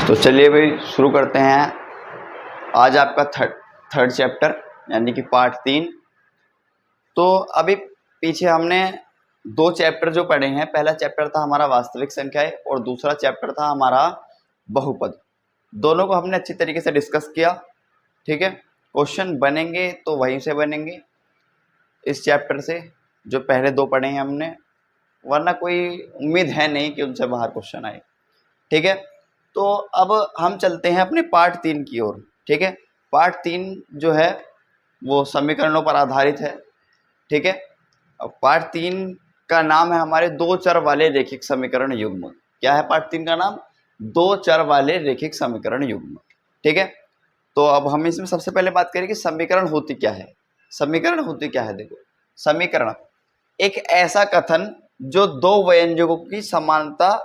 तो चलिए भाई शुरू करते हैं। आज आपका थर्ड चैप्टर यानी कि पार्ट 3। तो अभी पीछे हमने 2 चैप्टर जो पढ़े हैं, पहला चैप्टर था हमारा वास्तविक संख्याएं और दूसरा चैप्टर था हमारा बहुपद। दोनों को हमने अच्छी तरीके से डिस्कस किया। ठीक है, क्वेश्चन बनेंगे तो वहीं से बनेंगे इस चैप्टर से जो पहले 2 पढ़े हैं हमने, वरना कोई उम्मीद है नहीं कि उनसे बाहर क्वेश्चन आए। ठीक है, तो अब हम चलते हैं अपने पार्ट 3 की ओर। ठीक है, पार्ट 3 जो है वो समीकरणों पर आधारित है। ठीक है, अब पार्ट 3 का नाम है हमारे 2 चर वाले रैखिक समीकरण युग्म। क्या है पार्ट 3 का नाम? 2 चर वाले रैखिक समीकरण युग्म। ठीक है, तो अब हम इसमें सबसे पहले बात करें कि समीकरण होती क्या है। समीकरण होती क्या है? देखो, समीकरण एक ऐसा कथन जो 2 व्यंजकों की समानता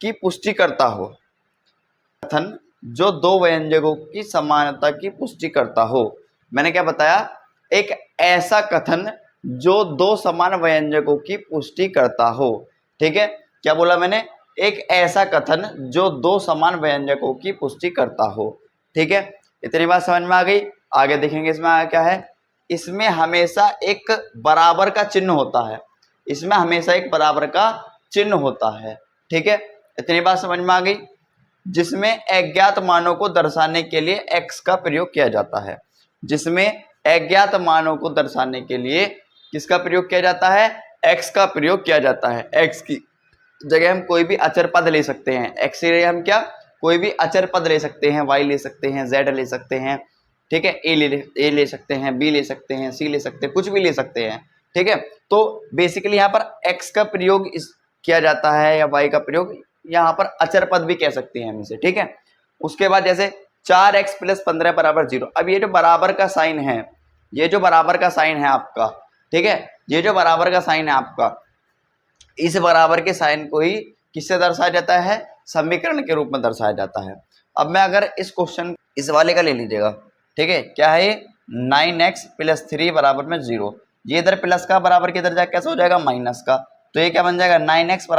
की पुष्टि करता हो। कथन जो 2 व्यंजकों की समानता की पुष्टि करता हो। मैंने क्या बताया? एक ऐसा कथन जो 2 समान व्यंजकों की पुष्टि करता हो। ठीक है, क्या बोला मैंने? एक ऐसा कथन जो 2 समान व्यंजकों की पुष्टि करता हो। ठीक है, इतनी बात समझ में आ गई। आगे देखेंगे इसमें आगे क्या है। इसमें हमेशा एक बराबर का चिन्ह होता है। इसमें हमेशा एक बराबर का चिन्ह होता है। ठीक है, इतनी बात समझ में आ गई। जिसमें अज्ञात मानों को दर्शाने के लिए x का प्रयोग किया जाता है। जिसमें अज्ञात मानों को दर्शाने के लिए किसका प्रयोग किया जाता है? x का प्रयोग किया जाता है। x की जगह हम कोई भी अचर पद ले सकते हैं। x की जगह हम क्या कोई भी अचर पद ले सकते हैं। y ले सकते हैं, z ले सकते हैं। ठीक है, a ले सकते हैं, b ले सकते हैं, c ले सकते हैं, कुछ भी ले सकते हैं। ठीक है, तो बेसिकली यहाँ पर x का प्रयोग किया जाता है या y का प्रयोग, यहाँ पर अचर पद भी कह सकते हैं हम इसे। ठीक है, उसके बाद जैसे 4x + 15 = 0। अब ये जो बराबर का साइन है, ये जो बराबर का साइन है आपका, ठीक है, ये जो बराबर का साइन है आपका, इस बराबर के साइन को ही किससे दर्शाया जाता है? समीकरण के रूप में दर्शाया जाता है। अब मैं अगर इस क्वेश्चन इस वाले का ले लीजिएगा। ठीक है, क्या है? 9x + 3 = 0। ये इधर प्लस का बराबर के इधर जाकर कैसे हो जाएगा? माइनस का। तो ये क्या बन जाएगा? 9x =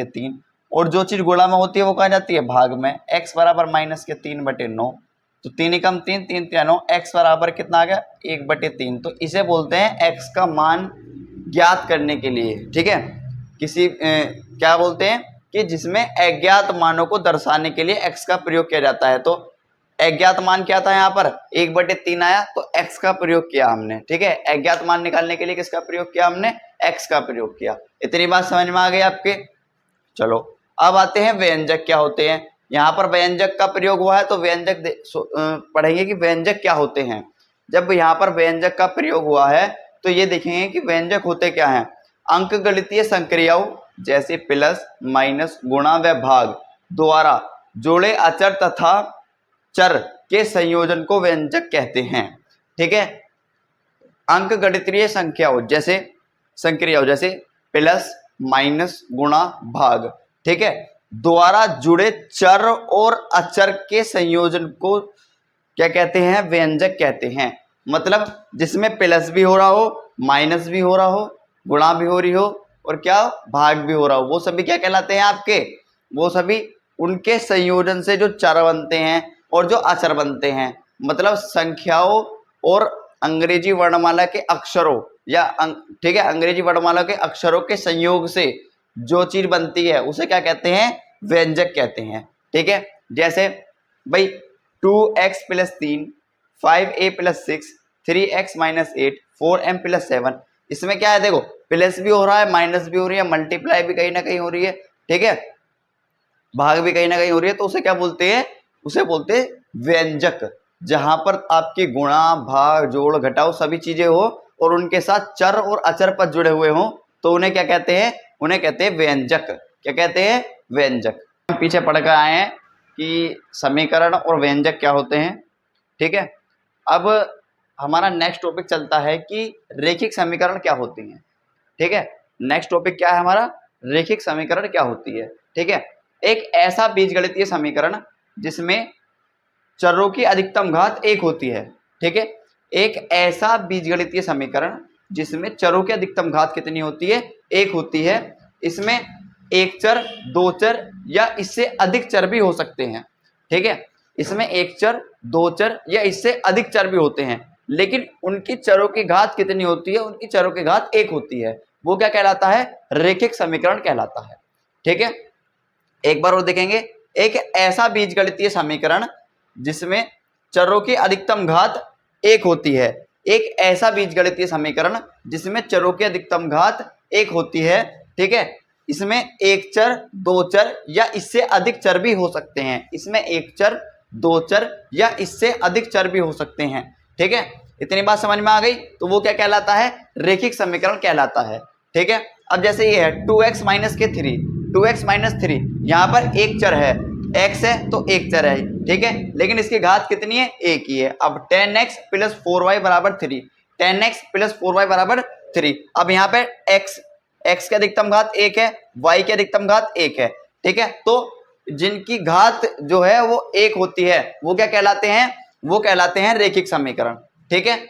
-3। और जो चीज गुणा में होती है वो कहाँ जाती है? भाग में। x = -3/9। तो 3 × 3 3 × 9, x बराबर कितना आ गया? 1/3। तो इसे बोलते हैं x का मान ज्ञात करने के लिए। ठीक है, किसी क्या बोलते हैं कि जिसमें अज्ञात मानों को दर्शाने के लिए x का प्रयोग किया जाता है। तो अज्ञात मान क्या था? यहाँ पर 1/3 आया, तो x का प्रयोग किया हमने। ठीक है, अज्ञात मान निकालने के लिए किसका प्रयोग किया हमने? x का प्रयोग किया। इतनी बात समझ में आ गई आपके? चलो अब आते हैं व्यंजक क्या होते हैं। यहाँ पर व्यंजक का प्रयोग हुआ है तो व्यंजक पढ़ेंगे कि व्यंजक क्या होते हैं। जब यहाँ पर व्यंजक का प्रयोग हुआ है तो ये देखेंगे कि व्यंजक होते क्या हैं। अंकगणितीय संक्रियाओं जैसे प्लस, माइनस, गुणा व भाग द्वारा जोड़े अचर तथा चर के संयोजन को व्यंजक कहते हैं। ठीक है, अंकगणितीय संख्याओं जैसे प्लस, माइनस, गुणा, भाग, ठीक है, द्वारा जुड़े चर और अचर के संयोजन को क्या कहते हैं? व्यंजक कहते हैं। मतलब जिसमें प्लस भी हो रहा हो, माइनस भी हो रहा हो, गुणा भी हो रही हो और क्या भाग भी हो रहा हो, वो सभी क्या कहलाते हैं आपके? वो सभी उनके संयोजन से जो चर बनते हैं और जो अचर बनते हैं। मतलब संख्याओं और अंग्रेजी वर्णमाला के अक्षरों या ठीक है, अंग्रेजी वर्णमाला के अक्षरों के संयोग से जो चीज बनती है उसे क्या कहते हैं? व्यंजक कहते हैं। ठीक है, जैसे भाई 2x + 3, 5a + 6, 3x - 8, 4m + 7। इसमें क्या है? देखो, प्लस भी हो रहा है, माइनस भी हो रही है, मल्टीप्लाई भी कहीं ना कहीं हो रही है। ठीक है, भाग भी कहीं ना कहीं हो रही है। तो उसे क्या बोलते हैं? उसे बोलते हैं व्यंजक। जहां पर आपके गुणा, भाग, जोड़, घटाव सभी चीजें हो और उनके साथ चर और अचर पद जुड़े हुए हों तो उन्हें क्या कहते हैं? उन्हें कहते हैं व्यंजक। क्या कहते हैं? व्यंजक। हम पीछे पढ़ कर आए हैं कि समीकरण और व्यंजक क्या होते हैं। ठीक है, अब हमारा नेक्स्ट टॉपिक चलता है कि रैखिक समीकरण क्या होती हैं। ठीक है, नेक्स्ट टॉपिक क्या है हमारा? रैखिक समीकरण क्या होती है। ठीक है, एक ऐसा बीजगणितीय समीकरण जिसमें चरों की अधिकतम घात 1 होती है। ठीक है, एक ऐसा बीजगणितीय समीकरण जिसमें चरों की अधिकतम घात कितनी होती है? 1 होती है। इसमें एक चर, 2 चर या इससे अधिक चर भी हो सकते हैं। ठीक है। इसमें एक चर, दो चर या इससे अधिक चर भी होते हैं, लेकिन उनकी चरों की घात कितनी होती है? उनकी चरों की घात एक होती है। वो क्या कहलाता है? रेखिक समीकरण कहलाता है। ठीक है, एक बार और देखेंगे, एक ऐसा बीजगणितीय समीकरण जिसमें चरों की अधिकतम घात एक होती है। एक ऐसा बीजगणितीय समीकरण जिसमें चरों की अधिकतम घात एक होती है। ठीक है, इसमें एक चर, दो चर या इससे अधिक चर भी हो सकते हैं। इसमें एक चर, दो चर या इससे अधिक चर भी हो सकते हैं। ठीक है, इतनी बात समझ में आ गई? तो वो क्या कहलाता है? रेखिक समीकरण कहलाता है। ठीक है, अब जैसे ये है 2x माइनस के 3, 2x माइनस 3, यहाँ पर एक चर है, x है तो एक चर है। ठीक है, लेकिन इसकी घात कितनी है? एक ही है। अब 10x प्लस 4y बराबर 3, 10x प्लस 4y बराबर 3। अब यहाँ पे x की अधिकतम घात एक है, y की अधिकतम घात एक है। ठीक है, तो जिनकी घात जो है वो एक होती है वो क्या कहलाते हैं? वो कहलाते हैं रेखिक समीकरण। ठीक है,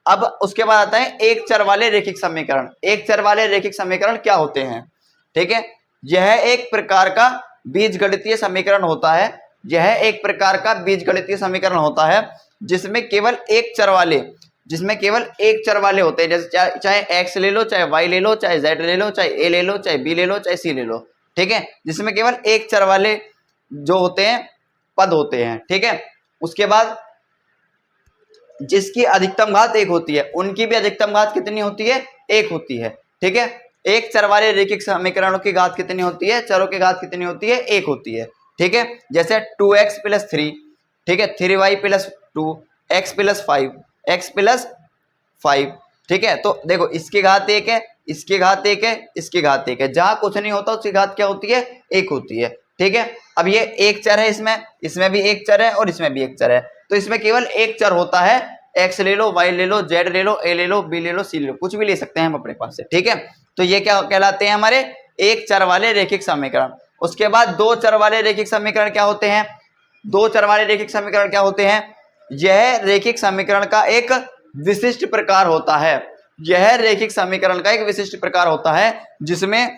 अब उसके बाद आता है एक चर वाले रेखिक समीकरण। एक चर वाले रेखिक समीकरण क्या होते हैं? ठीक है, यह एक प्रकार का बीजगणितीय समीकरण होता है। यह एक प्रकार का बीजगणितीय समीकरण होता है जिसमें केवल एक चर वाले, जिसमें केवल एक चर वाले होते हैं। जैसे चाहे x ले लो, चाहे y ले लो, चाहे z ले लो, चाहे a ले लो, चाहे b ले लो, चाहे c ले लो। ठीक है, जिसमें केवल एक चर वाले जो होते हैं पद होते हैं। ठीक है, उसके बाद जिसकी अधिकतम घात एक होती है, उनकी भी अधिकतम घात कितनी होती है? एक होती है। ठीक है, एक चर वाले रेखिक समीकरणों की घात कितनी होती है? चरों की घात कितनी होती है? एक होती है। ठीक है, जैसे 2x प्लस 3, ठीक है, 3y plus 2, x plus 5, x plus 5। ठीक है, तो देखो इसकी घात एक है, इसकी घात एक है, इसकी घात एक है। जहां कुछ नहीं होता उसकी घात क्या होती है? एक होती है। ठीक है, अब ये एक चर है, इसमें भी एक चर है और इसमें भी एक चर है। तो इसमें केवल एक चर होता है। x ले लो, y ले लो, z ले लो, a ले लो, b ले लो, c ले लो, कुछ भी ले सकते हैं हम अपने पास से। ठीक है, तो ये क्या कहलाते हैं? हमारे एक चर वाले रेखिक समीकरण। उसके बाद दो चर वाले रेखिक समीकरण क्या होते हैं? दो चर वाले रेखिक समीकरण क्या होते हैं? यह रेखिक समीकरण का एक विशिष्ट प्रकार होता है। यह रेखिक समीकरण का एक विशिष्ट प्रकार होता है जिसमें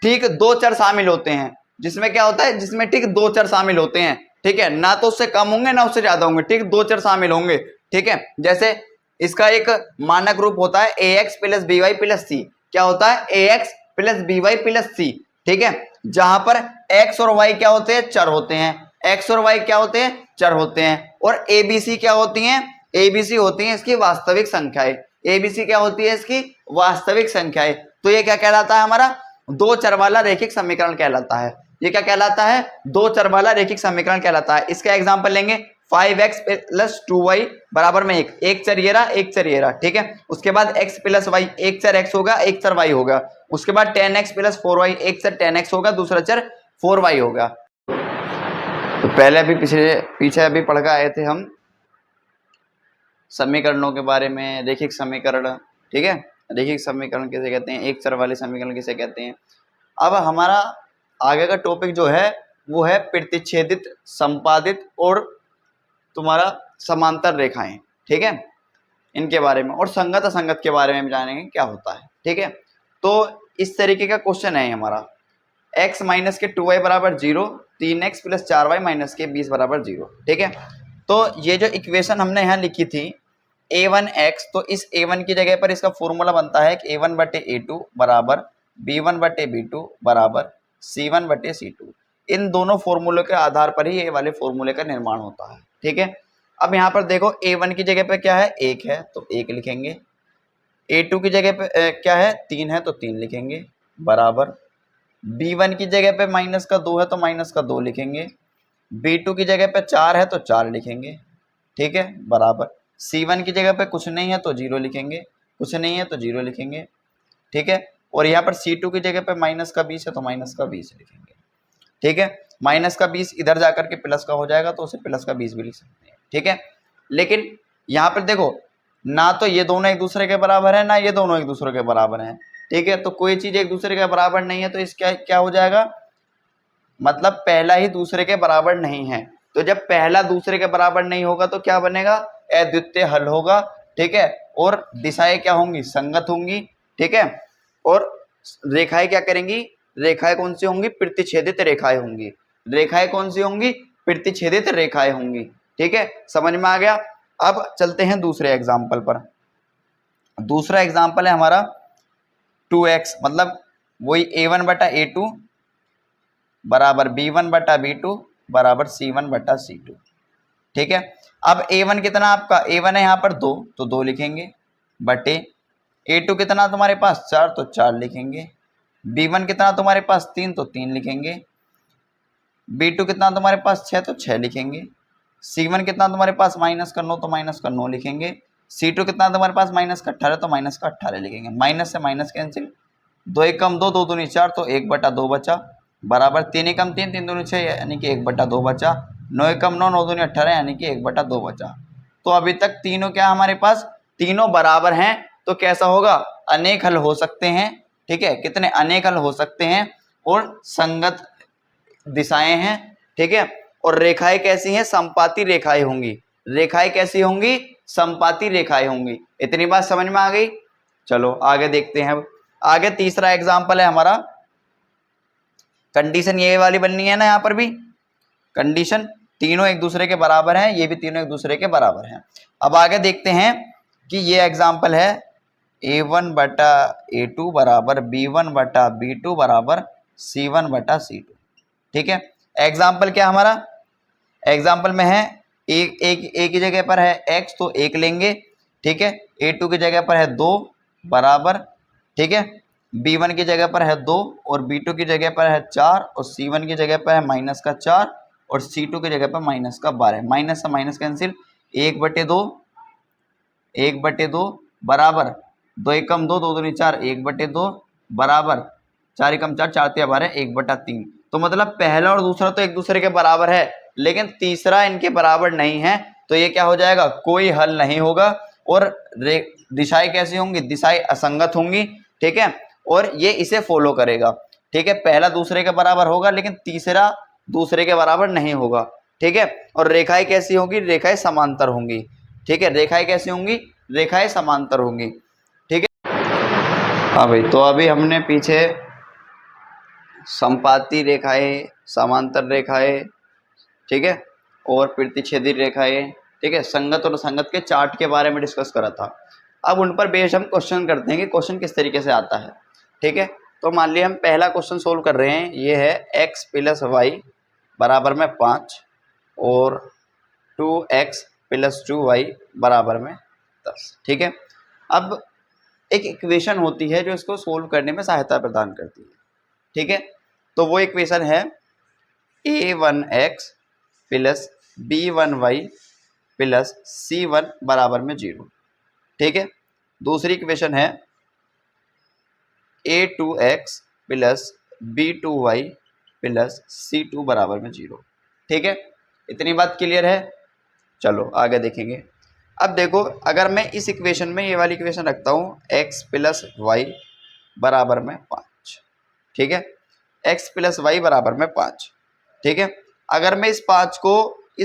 ठीक दो चर शामिल होते हैं। जिसमें क्या होता है? जिसमें ठीक दो चर शामिल होते हैं। ठीक है, ना तो उससे कम होंगे ना उससे ज्यादा होंगे, ठीक दो चर शामिल होंगे। ठीक है, जैसे इसका एक मानक रूप होता है ax plus B Y plus C. क्या होता है? ax plus B Y plus C. ठीक है, जहां पर x और y क्या होते हैं? चर होते हैं। x और y क्या होते हैं? चर होते हैं। और abc क्या होती हैं? abc होती हैं इसकी वास्तविक संख्याएं। abc क्या होती है? इसकी वास्तविक संख्याएं। तो ये क्या कहलाता है? हमारा दो चर वाला रेखिक समीकरण कहलाता है। ये क्या कहलाता है? दो चर वाला रेखिक समीकरण कहलाता है। इसका एग्जांपल लेंगे 5x प्लस 2y बराबर में एक चर ये रहा, एक चर ये रहा। ठीक है, उसके बाद x प्लस वाई, एक चर x होगा, एक चर y होगा। उसके बाद 10x प्लस 4y, एक चर 10x होगा, दूसरा चर 4y होगा। तो पहले अभी पीछे अभी पढ़ के आए थे हम समीकरणों के बारे में, रेखिक समीकरण। ठीक है, रेखिक समीकरण किसे कहते हैं, एक चर वाले समीकरण किसे कहते हैं। अब हमारा आगे का टॉपिक जो है वो है प्रतिच्छेदित, संपादित और तुम्हारा समांतर रेखाएं। ठीक है, इनके बारे में और संगत असंगत के बारे में जानेंगे क्या होता है। ठीक है, तो इस तरीके का क्वेश्चन है हमारा, x माइनस के 2y बराबर 0, 3x प्लस 4y माइनस के 20 बराबर 0। ठीक है, तो ये जो इक्वेशन हमने यहाँ लिखी थी a1x, तो इस a1 की जगह पर इसका फॉर्मूला बनता है कि a1 बटे a2 बराबर b1 बटे b2 बराबर c1 बटे c2। इन दोनों फॉर्मूले के आधार पर ही ये वाले फॉर्मूले का निर्माण होता है। ठीक है, अब यहाँ पर देखो a1 की जगह पे क्या है, 1 है तो 1 लिखेंगे। a2 की जगह पे क्या है, 3 है तो 3 लिखेंगे, बराबर b1 की जगह पे माइनस का 2 है तो माइनस का 2 लिखेंगे, b2 की जगह पे 4 है तो 4 लिखेंगे। ठीक है, बराबर c1 की जगह पे कुछ नहीं है तो 0 लिखेंगे, कुछ नहीं है तो 0 लिखेंगे। ठीक है, और यहाँ पर c2 की जगह पे माइनस का 20 है तो माइनस का 20 लिखेंगे। ठीक है, माइनस का 20 इधर जाकर के प्लस का हो जाएगा तो उसे प्लस का 20 भी लिख सकते हैं। ठीक है, लेकिन यहाँ पर देखो ना तो ये दोनों एक दूसरे के बराबर है, ना ये दोनों एक दूसरे के बराबर हैं। ठीक है, तो कोई चीज एक दूसरे के बराबर नहीं है तो इसका क्या हो जाएगा, मतलब पहला ही दूसरे के बराबर नहीं है। तो जब पहला दूसरे के बराबर नहीं होगा तो क्या बनेगा, अद्वितीय हल होगा। ठीक है, और दिशाएं क्या होंगी, संगत होंगी। ठीक है, और रेखाएं क्या करेंगी, रेखाएं कौन सी होंगी? प्रतिच्छेदित रेखाएं होंगी। रेखाएं कौन सी होंगी? प्रतिच्छेदित रेखाएं होंगी। ठीक है, समझ में आ गया। अब चलते हैं दूसरे एग्जाम्पल पर। दूसरा एग्जाम्पल है हमारा 2x, मतलब वही a1 बटा a2 बराबर b1 बटा b2 बराबर c1 बटा c2। ठीक है, अब a1 कितना आपका? a1 है यहाँ पर 2, तो 2 लिखेंगे, बटे a2 कितना तुम्हारे पास? 4, तो 4 लिखेंगे। b1 कितना तुम्हारे पास? 3, तो 3 लिखेंगे। b2 कितना तुम्हारे पास? 6, तो 6 लिखेंगे। c1 कितना तुम्हारे पास? माइनस का 9, तो माइनस का 9 लिखेंगे। c2 कितना तुम्हारे पास? माइनस का 18, तो माइनस का 18 लिखेंगे। माइनस से माइनस कैंसिल, 2 एकम 2, 2 दूनी 4, तो 1 बटा 2 बचा, बराबर 3 एकम 3, 3 दूनी 6, यानी कि 1 बटा 2 बचा। 9 एकम 9, 9 दूनी 18, यानी कि 1 बटा 2 बचा। तो अभी तक तीनों क्या हमारे पास? तीनों बराबर हैं। तो कैसा होगा? अनेक हल हो सकते हैं। ठीक है, कितने? अनेक हल हो सकते हैं और संगत दिशाएं हैं। ठीक है, और रेखाएं कैसी हैं? संपाती रेखाएं होंगी। रेखाएं कैसी होंगी? संपाती रेखाएं होंगी। इतनी बात समझ में आ गई? चलो आगे देखते हैं। आगे तीसरा एग्जाम्पल है हमारा, कंडीशन ये वाली बननी है ना, यहाँ पर भी कंडीशन तीनों एक दूसरे के बराबर हैं, ये भी तीनों एक दूसरे के बराबर हैं। अब आगे देखते हैं कि ये एग्जाम्पल है a1 बटा a2 बराबर b1 बटा b2 बराबर c1 बटा c2। ठीक है, एग्जाम्पल क्या हमारा? एग्जाम्पल में है एक की जगह पर है x, तो 1 लेंगे। ठीक है, a2 की जगह पर है 2 बराबर, ठीक है, b1 की जगह पर है 2 और b2 की जगह पर है 4 और c1 की जगह पर है माइनस का 4 और c2 की जगह पर माइनस का 12। माइनस से माइनस कैंसिल, 1/2, 1/2 बराबर 2 एकम 2, 2 दूनी 4, 1/2 बराबर 4 एकम 4, 4 तिया 12, 1/3। तो मतलब पहला और दूसरा तो एक दूसरे के बराबर है, लेकिन तीसरा इनके बराबर नहीं है। तो ये क्या हो जाएगा? कोई हल नहीं होगा। और दिशाएं कैसी होंगी? दिशाएं असंगत होंगी। ठीक है, और ये इसे फॉलो करेगा। ठीक है, पहला दूसरे के बराबर होगा, लेकिन तीसरा दूसरे के बराबर नहीं होगा। ठीक है, और रेखाएं कैसी होंगी? रेखाएं समांतर होंगी। ठीक है, रेखाएं कैसी होंगी? रेखाएं समांतर होंगी। ठीक है, हाँ भाई, तो अभी हमने पीछे संपाती रेखाएं, समांतर रेखाएं, ठीक है, और प्रतिच्छेदी रेखाएं, ठीक है, संगत और असंगत के चार्ट के बारे में डिस्कस करा था। अब उन पर बेस्ड हम क्वेश्चन करते हैं कि क्वेश्चन किस तरीके से आता है। ठीक है, तो मान लिया हम पहला क्वेश्चन सोल्व कर रहे हैं, ये है x + y बराबर में 5 और 2x + 2y बराबर में 10। ठीक है, अब एक इक्वेशन होती है जो इसको सोल्व करने में सहायता प्रदान करती है। ठीक है, तो वो इक्वेशन है a1x + b1y + c1 बराबर में 0। ठीक है, दूसरी इक्वेशन है a2x + b2y + c2 बराबर में 0। ठीक है, इतनी बात क्लियर है? चलो आगे देखेंगे। अब देखो, अगर मैं इस इक्वेशन में ये वाली इक्वेशन रखता हूँ x + y बराबर में 5। ठीक है, x + y बराबर में 5। ठीक है, अगर मैं इस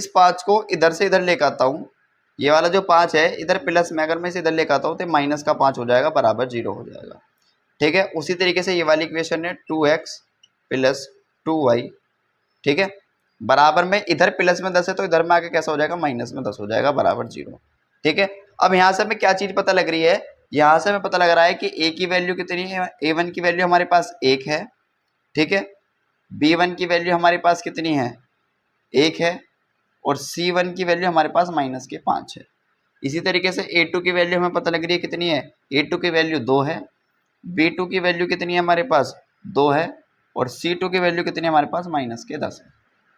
5 को इधर से इधर लेकर आता हूँ, ये वाला जो 5 है इधर प्लस में, अगर मैं इसे इधर लेकर आता हूँ तो माइनस का 5 हो जाएगा, बराबर 0 हो जाएगा। ठीक है, उसी तरीके से ये वाली इक्वेशन है 2x + 2y, ठीक है, बराबर में, इधर प्लस में 10 है तो इधर में आके कैसा हो जाएगा? माइनस में 10 हो जाएगा, बराबर 0। ठीक है, अब यहाँ से हमें क्या चीज़ पता लग रही है? यहाँ से हमें पता लग रहा है कि a की वैल्यू कितनी है? a1 की वैल्यू हमारे पास 1 है। ठीक है, b1 की वैल्यू हमारे पास कितनी है? 1 है, और c1 की वैल्यू हमारे पास -5 है। इसी तरीके से a2 की वैल्यू हमें पता लग रही है कितनी है? a2 की वैल्यू 2 है, b2 की वैल्यू कितनी है हमारे पास? 2 है, और c2 की वैल्यू कितनी है हमारे पास? -10 है।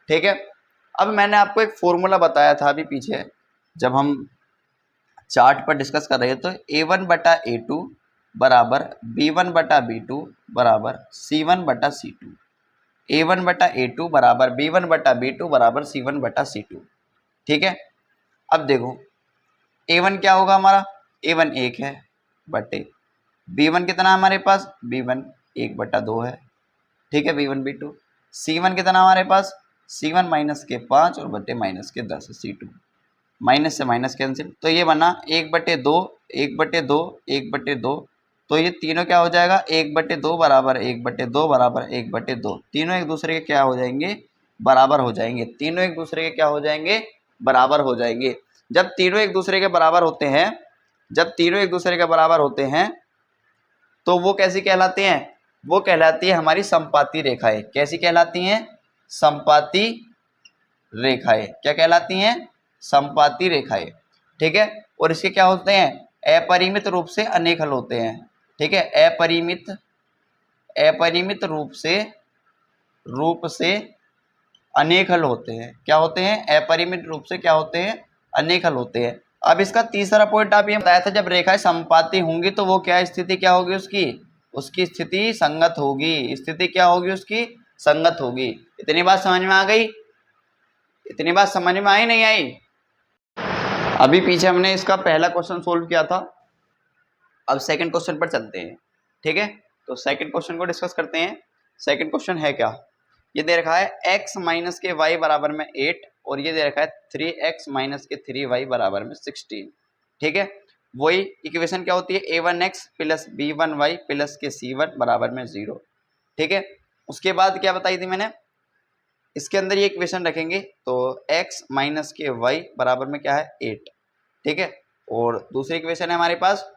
ठीक है, अब मैंने आपको एक फॉर्मूला बताया था अभी पीछे जब हम चार्ट पर डिस्कस कर रहे थे, तो a1 बटा a2 बराबर b1 बटा b2 बराबर c1 बटा c2। a1 बटा a2 बराबर b1 बटा b2 बराबर c1 बटा c2। ठीक है, अब देखो a1 क्या होगा हमारा? a1 1 है, बटे b1 कितना है हमारे पास? b1 1/2 है। ठीक है, b1 b2। c1 कितना हमारे पास? c1 -5 और बटे -10 c2। माइनस से माइनस कैंसिल, तो ये बना 1/2 1/2 1/2 तो ये तीनों क्या हो जाएगा, 1/2 बराबर 1/2 बराबर 1/2, तीनों एक दूसरे के क्या हो जाएंगे, बराबर हो जाएंगे। तीनों एक दूसरे के क्या हो जाएंगे, बराबर हो जाएंगे। जब तीनों एक दूसरे के बराबर होते हैं, जब तीनों एक दूसरे के बराबर होते हैं तो वो कैसी कहलाती हैं, वो कहलाती है हमारी समपाती रेखाएं। कैसी कहलाती हैं, समपाती रेखाएं। क्या कहलाती हैं, समपाती रेखाएं। ठीक है, और इसके क्या होते हैं, अपरिमित रूप से अनेक हल होते हैं। ठीक है, अपरिमित रूप से अनेक हल होते हैं। क्या होते हैं, अपरिमित रूप से क्या होते हैं, अनेक हल होते हैं। अब इसका तीसरा पॉइंट आप ये बताया था, जब रेखाएं समपाती होंगी तो वो क्या स्थिति क्या होगी उसकी, उसकी स्थिति संगत होगी। स्थिति क्या होगी उसकी, संगत होगी। इतनी बात समझ में आ गई, इतनी बात समझ में आई नहीं आई। अभी पीछे हमने इसका पहला क्वेश्चन सोल्व किया था, अब सेकंड क्वेश्चन पर चलते हैं। ठीक है, तो सेकंड क्वेश्चन को डिस्कस करते हैं। सेकंड क्वेश्चन है क्या, ये दे रखा है x माइनस के y बराबर में 8 और ये दे रखा है 3x माइनस के 3y बराबर में 16। ठीक है, वही इक्वेशन क्या होती है, a1x प्लस b1y प्लस के c1 बराबर में 0। ठीक है, उसके बाद क्या बताई थी मैंने, इसके अंदर ये इक्वेशन रखेंगे तो x माइनस के y बराबर में क्या है 8। ठीक है, और दूसरी इक्वेशन है हमारे पास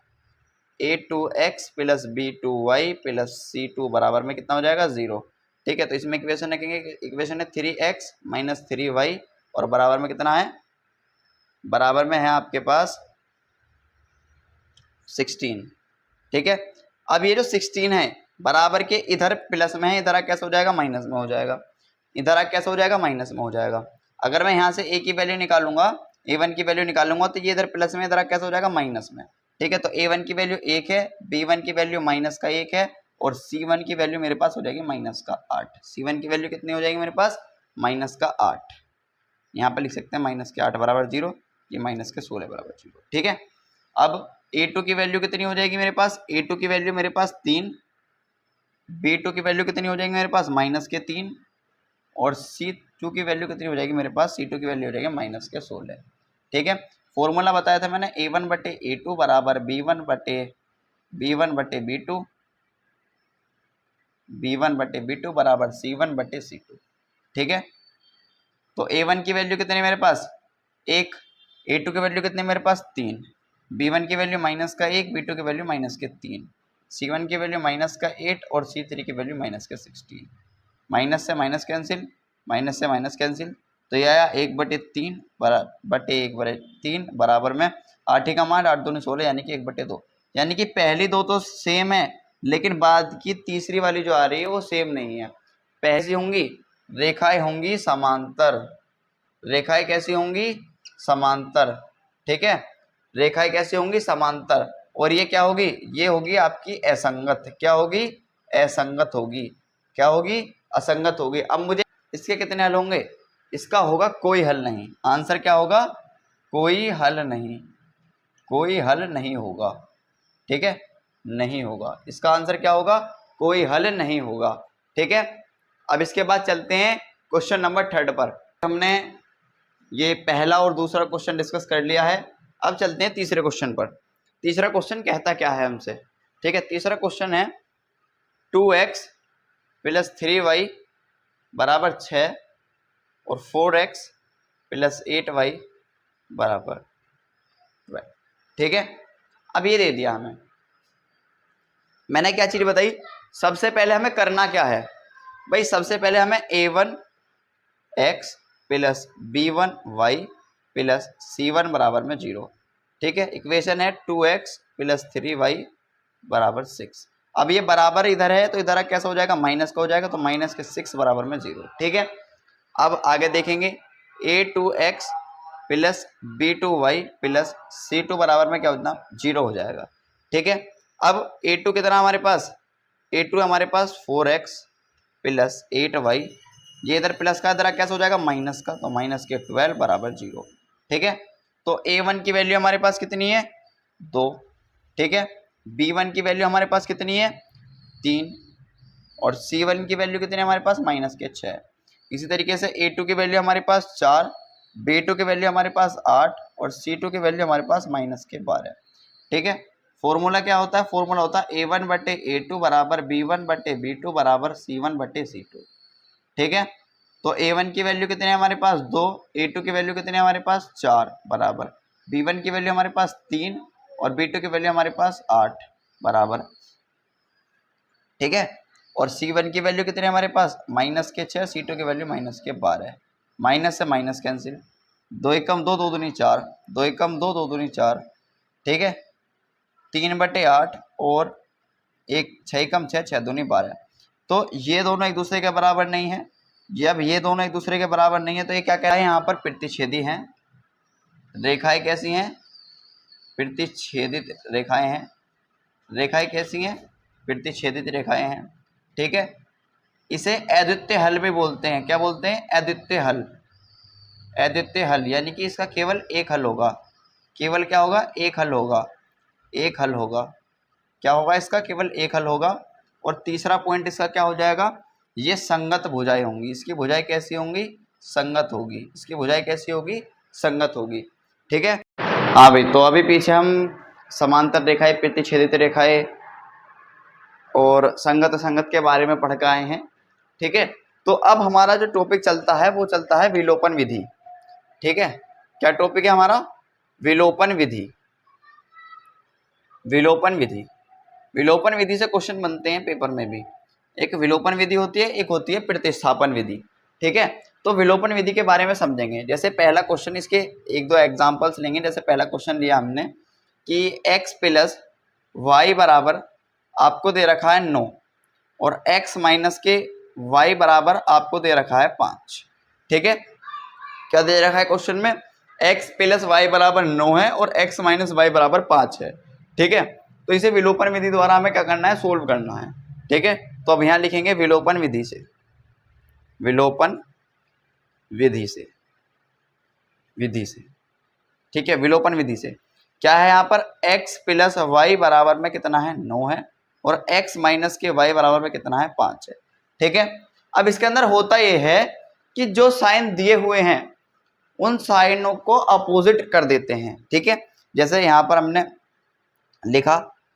a2x plus b2y plus c2 बराबर में कितना हो जाएगा 0। ठीक है, तो इसमें इक्वेशन रखेंगे, इक्वेशन है 3x माइनस 3y और बराबर में कितना है, बराबर में है आपके पास 16। ठीक है, अब ये जो 16 है बराबर के इधर प्लस में है, इधर कैसे हो जाएगा, माइनस में हो जाएगा। इधर कैसे हो जाएगा, माइनस में हो जाएगा। अगर मैं यहाँ से a की वैल्यू निकालूंगा, a1 की वैल्यू निकालूंगा तो ये इधर प्लस में, इधर कैसे हो जाएगा, माइनस में। ठीक है, तो a1 की वैल्यू 1 है, b1 की वैल्यू माइनस का 1 है और c1 की वैल्यू मेरे पास हो जाएगी माइनस का 8। c1 की वैल्यू कितनी हो जाएगी मेरे पास, माइनस का 8। यहाँ पर लिख सकते हैं माइनस के 8 बराबर 0, ये माइनस के 16 बराबर 0। ठीक है, अब a2 की वैल्यू कितनी हो जाएगी मेरे पास, a2 की वैल्यू मेरे पास 3, b2 की वैल्यू कितनी हो जाएगी मेरे पास, माइनस के 3 और c2 की वैल्यू कितनी हो जाएगी मेरे पास, c2 की वैल्यू हो जाएगी माइनस के 16। ठीक है, फॉर्मूला बताया था मैंने a1 बटे a2 बराबर b1 बटे b2 बराबर c1 बटे c2। ठीक है, तो a1 की वैल्यू कितनी मेरे पास 1, a2 की वैल्यू कितनी मेरे पास 3, b1 की वैल्यू माइनस का 1, b2 की वैल्यू माइनस के 3, c1 की वैल्यू माइनस का 8 और c3 की वैल्यू माइनस के 16। माइनस से माइनस कैंसिल, माइनस से माइनस कैंसिल, तो यह आया 1/3 बटे 1/3 बराबर में 8 का मान 8 दूनी 16 यानी कि 1/2। यानी कि पहली दो तो सेम है लेकिन बाद की तीसरी वाली जो आ रही है वो सेम नहीं है। पहली होंगी रेखाएं होंगी समांतर, रेखाएं कैसी होंगी, समांतर। ठीक है, रेखाएं कैसी होंगी, समांतर। और ये क्या होगी, ये होगी आपकी असंगत। क्या होगी, असंगत होगी। क्या होगी, असंगत होगी। अब मुझे इसके कितने हल होंगे, इसका होगा कोई हल नहीं। आंसर क्या होगा, कोई हल नहीं, कोई हल नहीं होगा। ठीक है, नहीं होगा, इसका आंसर क्या होगा, कोई हल नहीं होगा। ठीक है, अब इसके बाद चलते हैं क्वेश्चन नंबर 3 पर। हमने ये पहला और दूसरा क्वेश्चन डिस्कस कर लिया है, अब चलते हैं तीसरे क्वेश्चन पर। तीसरा क्वेश्चन कहता क्या है हमसे। ठीक है, तीसरा क्वेश्चन है 2x प्लस 3y बराबर 6 और 4x प्लस 8y बराबर 12। ठीक है, अब ये दे दिया हमें, मैंने क्या चीज़ बताई, सबसे पहले हमें करना क्या है भाई, सबसे पहले हमें a1x plus b1y plus c1 बराबर में 0। ठीक है, इक्वेशन है 2x प्लस 3y बराबर 6। अब ये बराबर इधर है तो इधर कैसा हो जाएगा, माइनस का हो जाएगा, तो माइनस के 6 बराबर में 0। ठीक है, अब आगे देखेंगे a2x plus b2y plus c2 बराबर में क्या होता, 0 हो जाएगा। ठीक है, अब a2 कितना हमारे पास, a2 हमारे पास 4x प्लस 8y, ये इधर प्लस का इधर कैसे हो जाएगा, माइनस का, तो माइनस के 12 बराबर 0। ठीक है, तो a1 की वैल्यू हमारे पास कितनी है, 2। ठीक है, b1 की वैल्यू हमारे पास कितनी है, 3 और c1 की वैल्यू कितनी है हमारे पास, माइनस के 6। इसी तरीके से a2 की वैल्यू हमारे पास 4, b2 की वैल्यू हमारे पास 8 और c2 की वैल्यू हमारे पास माइनस के 12। ठीक है, फॉर्मूला क्या होता है, फॉर्मूला होता है A1 बटे A2 बराबर B1 बटे B2 बराबर C1 बटे C2। ठीक है, तो A1 की वैल्यू कितनी है हमारे पास 2, A2 की वैल्यू कितनी है हमारे पास 4 बराबर B1 की वैल्यू हमारे पास 3 और B2 की वैल्यू हमारे पास 8 बराबर। ठीक है, और C1 की वैल्यू कितनी है हमारे पास -6, C2 की वैल्यू -12। माइनस से माइनस कैंसिल, 2 एकम 2, 2 दूनी 4, 2 एकम 2, 2 दूनी 4। ठीक है, 3 बटे 8 और 6 एकम 6, 6 दूनी 12। तो ये दोनों एक दूसरे के बराबर नहीं है। जब ये दोनों एक दूसरे के बराबर नहीं है तो ये क्या कह रहा है, यहाँ पर प्रतिच्छेदी हैं, रेखाएं कैसी हैं, प्रतिच्छेदित रेखाएं हैं। रेखाएं कैसी हैं, प्रतिच्छेदित रेखाएं हैं। ठीक है, इसे अद्वितीय हल भी बोलते हैं। क्या बोलते हैं, अद्वितीय हल। अद्वितीय हल यानी कि इसका केवल एक हल होगा। केवल क्या होगा, एक हल होगा। एक हल होगा, क्या होगा इसका, केवल एक हल होगा। और तीसरा पॉइंट इसका क्या हो जाएगा, ये संगत भुजाएं होंगी। इसकी भुजाएं कैसी होंगी, संगत होगी। इसकी भुजाएं कैसी होगी, संगत होगी। ठीक है, हाँ भाई, तो अभी पीछे हम समांतर रेखाएं, प्रतिच्छेदित रेखाएं और संगत असंगत के बारे में पढ़ के आए हैं। ठीक है, तो अब हमारा जो टॉपिक चलता है वो चलता है विलोपन विधि। ठीक है, क्या टॉपिक है हमारा, विलोपन विधि। विलोपन विधि, विलोपन विधि से क्वेश्चन बनते हैं पेपर में भी। एक विलोपन विधि होती है, एक होती है प्रतिस्थापन विधि। ठीक है, तो विलोपन विधि के बारे में समझेंगे। जैसे पहला क्वेश्चन, इसके एक दो एग्जांपल्स लेंगे। जैसे पहला क्वेश्चन लिया हमने कि x प्लस वाई बराबर आपको दे रखा है 9 और x माइनस के y बराबर आपको दे रखा है 5। ठीक है, क्या दे रखा है क्वेश्चन में, x प्लस वाई बराबर 9 है और x माइनस वाई बराबर 5 है। ठीक है, तो इसे विलोपन विधि द्वारा हमें क्या करना है, सोल्व करना है। ठीक है, तो अब यहाँ लिखेंगे विलोपन विधि से, विलोपन विधि से, विधि से। ठीक है, विलोपन विधि से क्या है, यहाँ पर x प्लस वाई बराबर में कितना है 9 है और x माइनस के y बराबर में कितना है 5 है। ठीक है, अब इसके अंदर होता यह है कि जो साइन दिए हुए हैं उन साइनों को अपोजिट कर देते हैं। ठीक है, जैसे यहाँ पर हमने लिखा,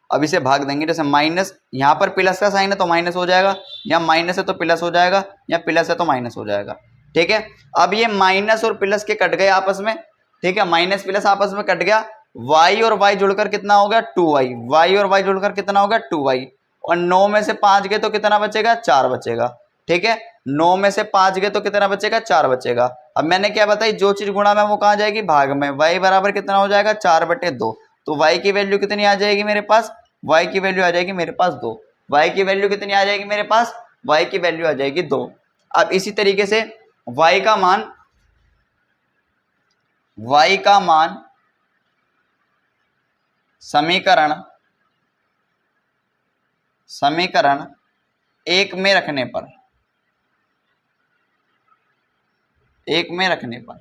अब इसे भाग देंगे। जैसे माइनस, यहाँ पर प्लस का साइन है तो माइनस हो जाएगा, या माइनस है तो प्लस हो जाएगा, या प्लस है तो माइनस हो जाएगा। ठीक है, अब ये माइनस और प्लस के कट गए आपस में। ठीक है, माइनस प्लस आपस में कट गया, y और y जुड़कर कितना हो गया 2y, y और y जुड़कर कितना हो गया 2y, और 9 में से 5 गए तो कितना बचेगा, 4 बचेगा। ठीक है, 9 में से 5 गए तो कितना बचेगा, 4 बचेगा। अब मैंने क्या बताई, जो चीज गुणा में वो कहाँ जाएगी, भाग में। y बराबर कितना हो जाएगा 4/2, तो y की वैल्यू कितनी आ जाएगी मेरे पास, y की वैल्यू आ जाएगी मेरे पास 2। y की वैल्यू कितनी आ जाएगी मेरे पास, y की वैल्यू आ जाएगी 2। अब इसी तरीके से y का मान, y का मान समीकरण 1 में रखने पर, 1 में रखने पर।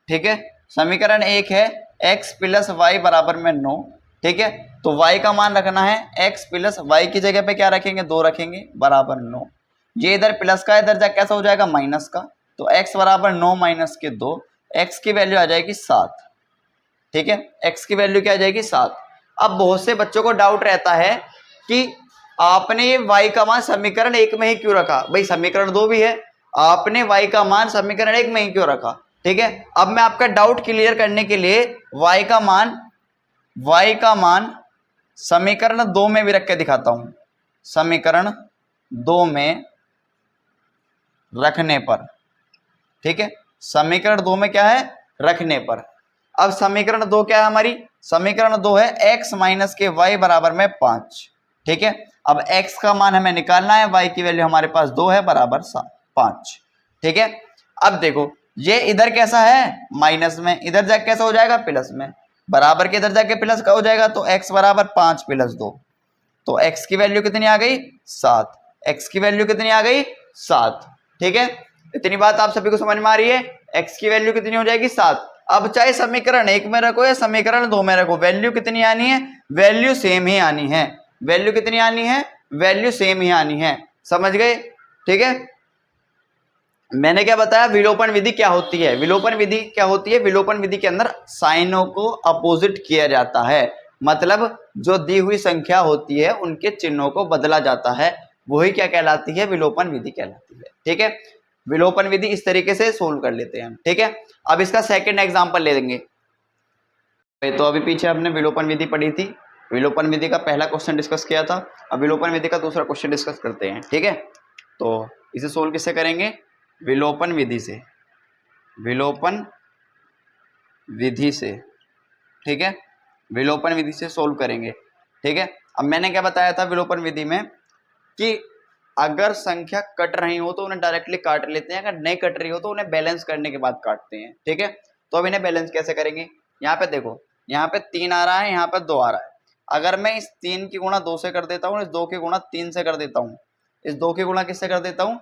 ठीक है, समीकरण 1 है x प्लस वाई बराबर में 9। ठीक है, तो y का मान रखना है, x प्लस वाई की जगह पे क्या रखेंगे, 2 रखेंगे बराबर 9। ये इधर प्लस का, इधर जा कैसा हो जाएगा माइनस का, तो x बराबर 9 माइनस के 2, x की वैल्यू आ जाएगी 7। ठीक है, x की वैल्यू क्या आ जाएगी 7। अब बहुत से बच्चों को डाउट रहता है कि आपने ये y का मान समीकरण 1 में ही क्यों रखा, भाई समीकरण 2 भी है, आपने y का मान समीकरण 1 में ही क्यों रखा। ठीक है, अब मैं आपका डाउट क्लियर करने के लिए y का मान समीकरण 2 में भी रख के दिखाता हूं। समीकरण 2 में रखने पर, ठीक है, समीकरण 2 में क्या है, रखने पर। अब समीकरण 2 क्या है हमारी, समीकरण 2 है x माइनस के y बराबर में 5। ठीक है, अब x का मान हमें निकालना है, y की वैल्यू हमारे पास 2 है बराबर 5। ठीक है, अब देखो ये इधर कैसा है माइनस में, इधर जाके कैसा हो जाएगा प्लस में, बराबर के इधर जाके प्लस का हो जाएगा, तो x बराबर 5 प्लस 2, तो x की वैल्यू कितनी आ गई 7। x की वैल्यू कितनी आ गई 7। ठीक है, इतनी बात आप सभी को समझ में आ रही है, x की वैल्यू कितनी हो जाएगी 7। अब चाहे समीकरण 1 में रखो या समीकरण 2 में रखो, वैल्यू कितनी आनी है, वैल्यू सेम ही आनी है। वैल्यू कितनी आनी है, वैल्यू सेम ही आनी है, समझ गए। ठीक है, मैंने क्या बताया, विलोपन विधि क्या होती है, विलोपन विधि क्या होती है, विलोपन विधि के अंदर साइनों को अपोजिट किया जाता है। मतलब जो दी हुई संख्या होती है उनके चिन्हों को बदला जाता है, वही क्या कहलाती है, विलोपन विधि कहलाती है। ठीक है, विलोपन विधि इस तरीके से सोल्व कर लेते हैं। ठीक है, अब इसका सेकंड एग्जांपल ले लेंगे। तो अभी पीछे हमने विलोपन विधि पढ़ी थी, विलोपन विधि का पहला क्वेश्चन डिस्कस किया था, अब विलोपन विधि का दूसरा क्वेश्चन डिस्कस करते हैं। ठीक है, तो इसे सोल्व किससे करेंगे, विलोपन विधि से, विलोपन विधि से। ठीक है, विलोपन विधि से सोल्व करेंगे। ठीक है, अब मैंने क्या बताया था विलोपन विधि में कि अगर संख्या कट रही हो तो उन्हें डायरेक्टली काट लेते हैं, अगर नहीं कट रही हो तो उन्हें बैलेंस करने के बाद काटते हैं। ठीक है, तो अब इन्हें बैलेंस कैसे करेंगे, यहाँ पे देखो, यहाँ पे 3 आ रहा है, यहाँ पे 2 आ रहा है। अगर मैं इस 3 की गुणा 2 से कर देता हूँ, इस 2 की गुणा 3 से कर देता हूँ, इस 2 की गुणा किससे कर देता हूँ,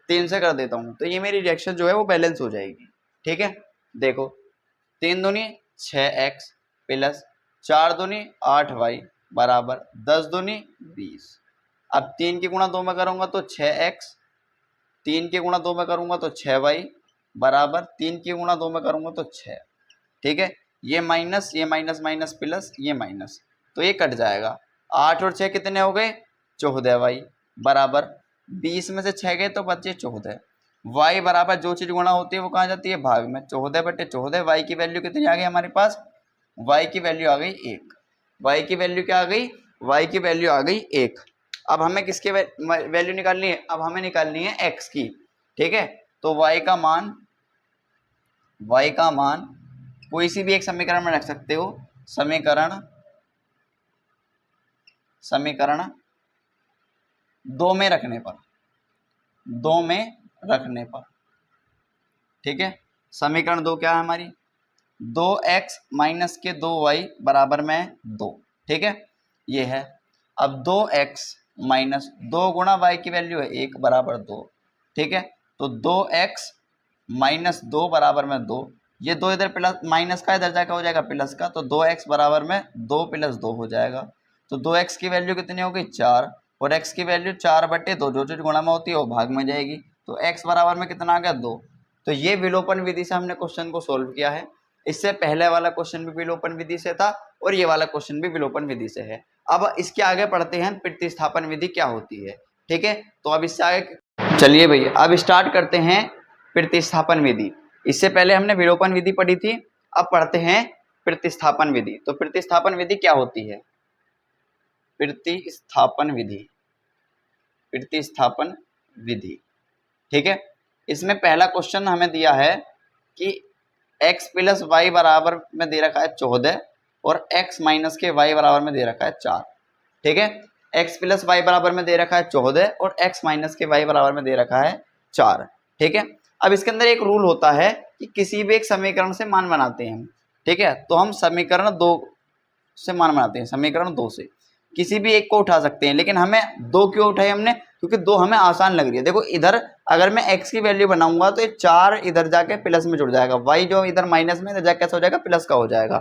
3 से कर देता हूँ, तो ये मेरी रिएक्शन जो है वो बैलेंस हो जाएगी। ठीक है, देखो 3 दूनी 6x प्लस 4 दूनी 8y बराबर 10 दूनी 20। अब 3 की गुणा 2 में करूंगा तो 6x, 3 की गुणा 2 में करूंगा तो 6y बराबर 3 की गुणा 2 में करूंगा तो 6। ठीक है, ये माइनस माइनस प्लस ये माइनस, तो ये कट जाएगा। 8 और 6 कितने हो गए, 14y बराबर 20 में से 6 गए तो बचे 14। y बराबर जो चीज गुणा होती है वो कहाँ जाती है, भाग में, 14/14। y की वैल्यू कितनी आ गई हमारे पास, y की वैल्यू आ गई 1। y की वैल्यू क्या आ गई, y की वैल्यू आ गई 1। अब हमें किसकी वैल्यू निकालनी है, अब हमें निकालनी है x की। ठीक है, तो y का मान कोई सी भी एक समीकरण में रख सकते हो, समीकरण 2 में रखने पर, 2 में रखने पर। ठीक है, समीकरण 2 क्या है हमारी, 2x माइनस के 2y बराबर में 2। ठीक है, ये है। अब 2x माइनस 2 गुणा y की वैल्यू है 1 बराबर 2। ठीक है, तो 2x माइनस 2 बराबर में 2, ये 2 इधर प्लस माइनस का इधर जाकर हो जाएगा प्लस का, तो 2x बराबर में 2 प्लस 2 हो जाएगा। तो 2x की वैल्यू कितनी हो गई, 4, और x की वैल्यू 4/2, जो चीज गुणा में होती है वो भाग में जाएगी, तो x बराबर में कितना आ गया, 2। तो ये विलोपन विधि से हमने क्वेश्चन को सोल्व किया है। इससे पहले वाला क्वेश्चन भी विलोपन विधि से था और ये वाला क्वेश्चन भी विलोपन विधि से है। अब इसके आगे पढ़ते हैं प्रतिस्थापन विधि क्या होती है। ठीक है, तो अब इससे आगे चलिए भैया अब स्टार्ट करते हैं प्रतिस्थापन विधि। इससे पहले हमने विलोपन विधि पढ़ी थी, अब पढ़ते हैं प्रतिस्थापन विधि। तो प्रतिस्थापन विधि क्या होती है, प्रतिस्थापन विधि, प्रतिस्थापन विधि। ठीक है, इसमें पहला क्वेश्चन हमें दिया है कि x प्लस वाई बराबर में दे रखा है 14 और x माइनस के y बराबर में दे रखा है 4। ठीक है, x प्लस वाई बराबर में दे रखा है 14 और x माइनस के y बराबर में दे रखा है 4। ठीक है, अब इसके अंदर एक रूल होता है कि किसी भी एक समीकरण से मान बनाते हैं हम। ठीक है, तो हम समीकरण 2 से मान बनाते हैं, समीकरण 2 से किसी भी एक को उठा सकते हैं, लेकिन हमें 2 क्यों उठाई हमने, क्योंकि 2 हमें आसान लग रही है। देखो इधर अगर मैं x की वैल्यू बनाऊंगा तो ये 4 इधर जाके प्लस में जुड़ जाएगा, y जो इधर माइनस में इधर जाके कैसा हो जाएगा, प्लस का हो जाएगा।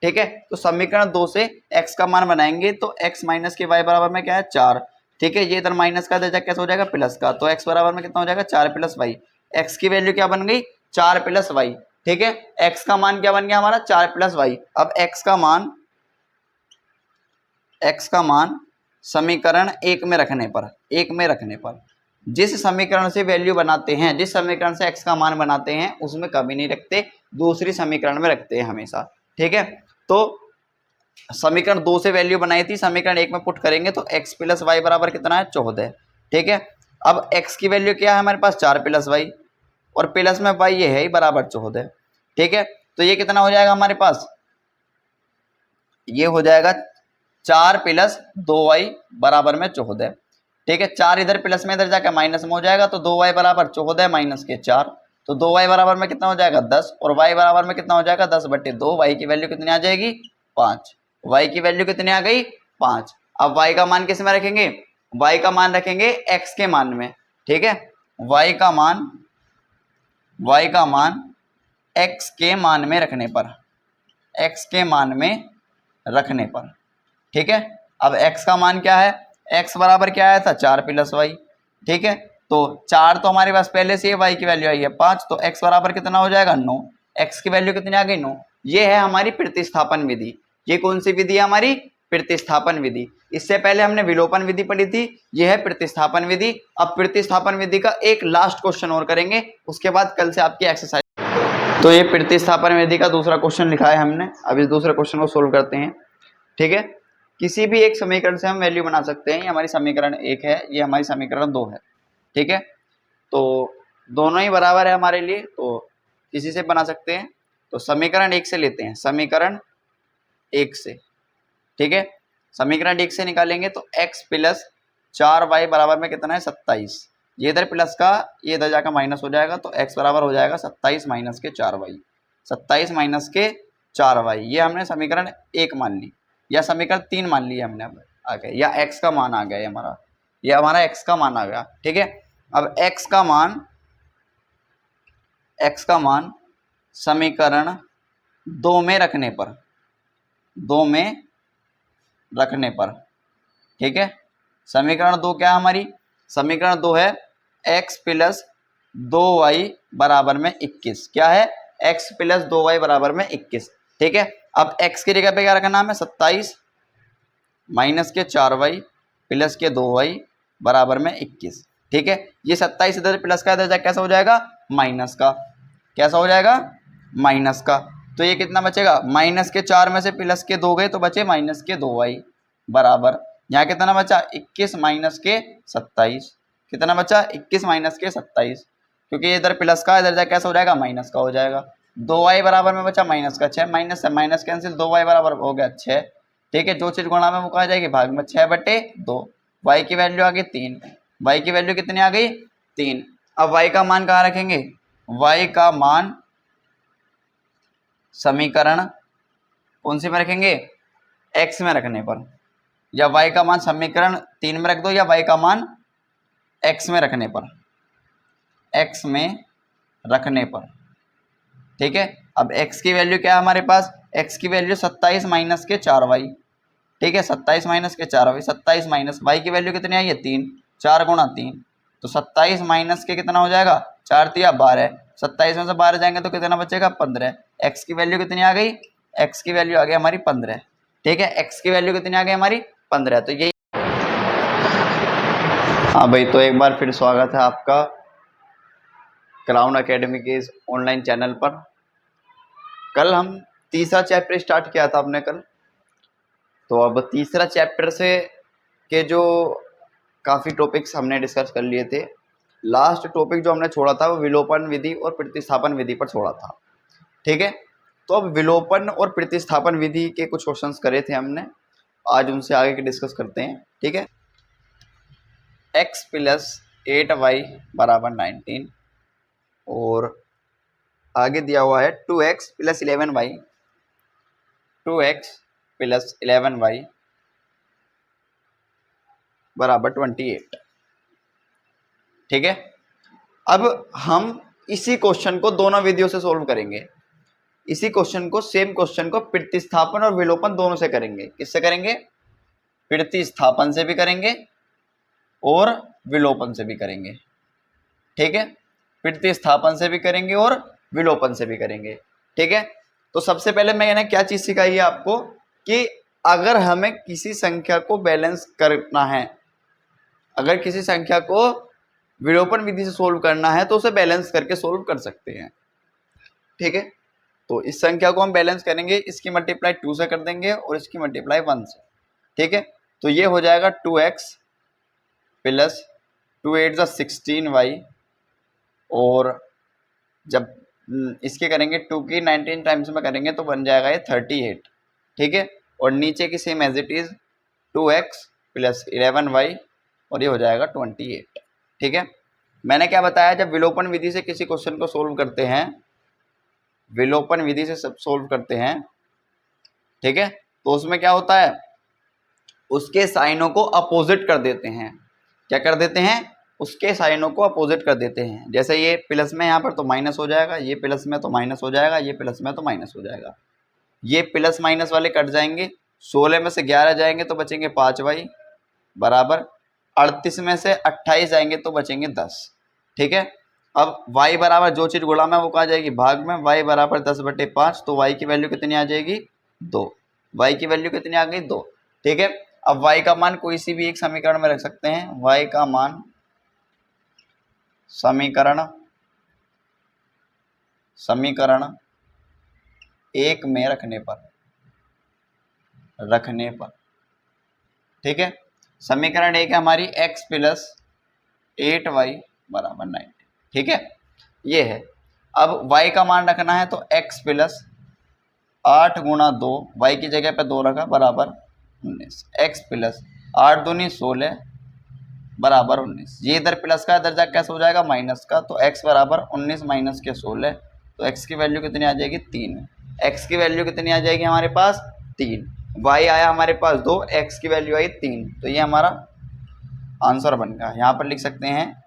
ठीक है, तो समीकरण 2 से x का मान बनाएंगे तो x माइनस के y बराबर में क्या है, 4। ठीक है, ये इधर माइनस का इधर जाके कैसा हो जाएगा, प्लस का, तो x बराबर में कितना हो जाएगा, 4 प्लस y। x की वैल्यू क्या बन गई, 4 प्लस y। ठीक है, x का मान क्या बन गया हमारा, 4 प्लस y। अब x का मान समीकरण 1 में रखने पर, जिस समीकरण से वैल्यू बनाते हैं, जिस समीकरण से x का मान बनाते हैं उसमें कभी नहीं रखते, दूसरी समीकरण में रखते हैं हमेशा। ठीक है, तो समीकरण 2 से वैल्यू बनाई थी, समीकरण 1 में पुट करेंगे तो x प्लस वाई बराबर कितना है, 14। ठीक है, अब x की वैल्यू क्या है हमारे पास, 4 प्लस वाई, और प्लस में y ये है ही बराबर 14। ठीक है, तो ये कितना हो जाएगा हमारे पास, ये हो जाएगा 4 प्लस 2y बराबर में 14। ठीक है, 4 इधर प्लस में इधर जाकर माइनस में हो जाएगा, तो 2y बराबर 14 माइनस के 4, तो 2y बराबर में कितना हो जाएगा, 10, और y बराबर में कितना हो जाएगा, 10/2। y की वैल्यू कितनी आ जाएगी, 5। y की वैल्यू कितनी आ गई, 5। अब y का मान किस में रखेंगे, y का मान रखेंगे x के मान में। ठीक है, y का मान x के मान में रखने पर, x के मान में रखने पर। ठीक है, अब x का मान क्या है, x बराबर क्या आया था, 4 प्लस y। ठीक है, तो 4 तो हमारे पास पहले से ही, y की वैल्यू आई है 5, तो x बराबर कितना हो जाएगा, 9। x की वैल्यू कितनी आ गई, 9। ये है हमारी प्रतिस्थापन विधि। ये कौन सी विधि है हमारी? प्रतिस्थापन विधि। इससे पहले हमने विलोपन विधि पढ़ी थी, ये है प्रतिस्थापन विधि। अब प्रतिस्थापन विधि का एक लास्ट क्वेश्चन और करेंगे, उसके बाद कल से आपकी एक्सरसाइज। तो ये प्रतिस्थापन विधि का दूसरा क्वेश्चन लिखा है हमने, अब इस दूसरे क्वेश्चन को सोल्व करते हैं। ठीक है, किसी भी एक समीकरण से हम वैल्यू बना सकते हैं। ये हमारी समीकरण 1 है, ये हमारी समीकरण 2 है। ठीक है, तो दोनों ही बराबर है हमारे लिए, तो किसी से बना सकते हैं। तो समीकरण 1 से लेते हैं, समीकरण 1 से। ठीक है, समीकरण 1 से निकालेंगे तो x प्लस 4y बराबर में कितना है? 27। ये इधर प्लस का ये इधर जाकर माइनस हो जाएगा, तो x बराबर हो जाएगा 27 माइनस के 4y। 27 माइनस के 4y, ये हमने समीकरण 1 मान ली, या समीकरण 3 मान ली हमने अब आ गए, या x का मान आ गया ये हमारा, ये हमारा x का मान आ गया। ठीक है, अब x का मान समीकरण 2 में रखने पर, 2 में रखने पर, ठीक है, समीकरण 2 क्या है हमारी? समीकरण 2 है x प्लस 2y बराबर में 21। क्या है? x प्लस 2y बराबर में 21। ठीक है, अब x की जगह पे क्या रखना है? 27 माइनस के 4y प्लस के 2y बराबर में 21। ठीक है, ये 27 इधर प्लस का इधर कैसा हो जाएगा? माइनस का। कैसा हो जाएगा? माइनस का। तो ये कितना बचेगा? माइनस के 4 में से प्लस के 2 गए तो बचे माइनस के 2y बराबर, यहाँ कितना बचा? 21 माइनस के 27। कितना बचा? 21 माइनस के 27, क्योंकि इधर प्लस का इधर कैसा हो जाएगा? माइनस का हो जाएगा। 2y बराबर में बचा माइनस का 6, माइनस से माइनस कैंसिल, 2y बराबर हो गया 6। ठीक है, जो चीज गुणा में वो कहा जाएगी भाग में, 6/2। y की वैल्यू आ गई 3, y की वैल्यू कितनी आ गई? 3। अब y का मान कहाँ रखेंगे? y का मान समीकरण कौन सी में रखेंगे? x में रखने पर, या y का मान समीकरण 3 में रख दो, या y का मान x में रखने पर, x में रखने पर। ठीक है, अब x की वैल्यू क्या है हमारे पास? x की वैल्यू 27 माइनस के 4y। ठीक है, 27 माइनस के 4y, 27 माइनस y की वैल्यू कितनी आई है? 3, 4 गुणा 3, तो 27 माइनस के कितना हो जाएगा? 4 तिया 12, 27 में से 12 जाएंगे तो कितना बचेगा? 15। x की वैल्यू कितनी आ गई? x की वैल्यू आ गई हमारी 15। ठीक है, x की वैल्यू कितनी आ गई हमारी? 15। तो यही, हाँ भाई, तो एक बार फिर स्वागत है आपका क्राउन एकेडमी के इस ऑनलाइन चैनल पर। कल हम तीसरा चैप्टर स्टार्ट किया था आपने कल, तो अब तीसरा चैप्टर से के जो काफ़ी टॉपिक्स हमने डिस्कस कर लिए थे। लास्ट टॉपिक जो हमने छोड़ा था वो विलोपन विधि और प्रतिस्थापन विधि पर छोड़ा था। ठीक है, तो अब विलोपन और प्रतिस्थापन विधि के कुछ क्वेश्चंस करे थे हमने, आज उनसे आगे के डिस्कस करते हैं। ठीक है, x प्लस 8y बराबर 19, और आगे दिया हुआ है 2x plus 11y, 2x plus 11y बराबर 28। ठीक है, अब हम इसी क्वेश्चन को दोनों विधियों से सोल्व करेंगे। इसी क्वेश्चन को, सेम क्वेश्चन को प्रतिस्थापन और विलोपन दोनों से करेंगे। किससे करेंगे? प्रतिस्थापन से भी करेंगे और विलोपन से भी करेंगे। ठीक है, प्रतिस्थापन से भी करेंगे और विलोपन से भी करेंगे। ठीक है, तो सबसे पहले मैंने क्या चीज सिखाई है आपको कि अगर हमें किसी संख्या को बैलेंस करना है, अगर किसी संख्या को विलोपन विधि से सोल्व करना है तो उसे बैलेंस करके सोल्व कर सकते हैं। ठीक है, तो इस संख्या को हम बैलेंस करेंगे, इसकी मल्टीप्लाई 2 से कर देंगे और इसकी मल्टीप्लाई 1 से। ठीक है, तो ये हो जाएगा 2x प्लस 2 8 16y, और जब इसके करेंगे 2 की 19 टाइम्स में करेंगे तो बन जाएगा ये 38। ठीक है, और नीचे की same as it is 2x plus 11y, और ये हो जाएगा 28। ठीक है, मैंने क्या बताया, जब विलोपन विधि से किसी क्वेश्चन को सोल्व करते हैं, विलोपन विधि से सब सोल्व करते हैं, ठीक है, तो उसमें क्या होता है, उसके साइनों को अपोजिट कर देते हैं। क्या कर देते हैं? उसके साइनों को अपोजिट कर देते हैं। जैसे ये प्लस में यहाँ पर तो माइनस हो जाएगा, ये प्लस में तो माइनस हो जाएगा, ये प्लस में तो माइनस हो जाएगा। ये प्लस माइनस वाले कट जाएंगे, 16 में से 11 जाएंगे तो बचेंगे 5y बराबर, 38 में से 28 जाएंगे तो बचेंगे 10। ठीक है, अब y बराबर जो चीज़ गुणा में वो कहा जाएगी भाग में, y बराबर 10/5, तो y की वैल्यू कितनी आ जाएगी? 2। y की वैल्यू कितनी आ गई 2। ठीक है, अब y का मान कोई सी भी एक समीकरण में रख सकते हैं। y का मान समीकरण एक में रखने पर ठीक है, समीकरण एक है हमारी x प्लस 8y बराबर 90। ठीक है, ये है। अब y का मान रखना है तो x प्लस 8 गुणा 2, y की जगह पे 2 रखा, बराबर 19। x प्लस 8 दूनी 16 बराबर 19। ये इधर प्लस का इधर जा कैसे हो जाएगा माइनस का, तो x बराबर 19 माइनस के 16, तो x की वैल्यू कितनी आ जाएगी 3। x की वैल्यू कितनी आ जाएगी हमारे पास 3, y आया हमारे पास 2, x की वैल्यू आई 3, तो ये हमारा आंसर बन गया। यहाँ पर लिख सकते हैं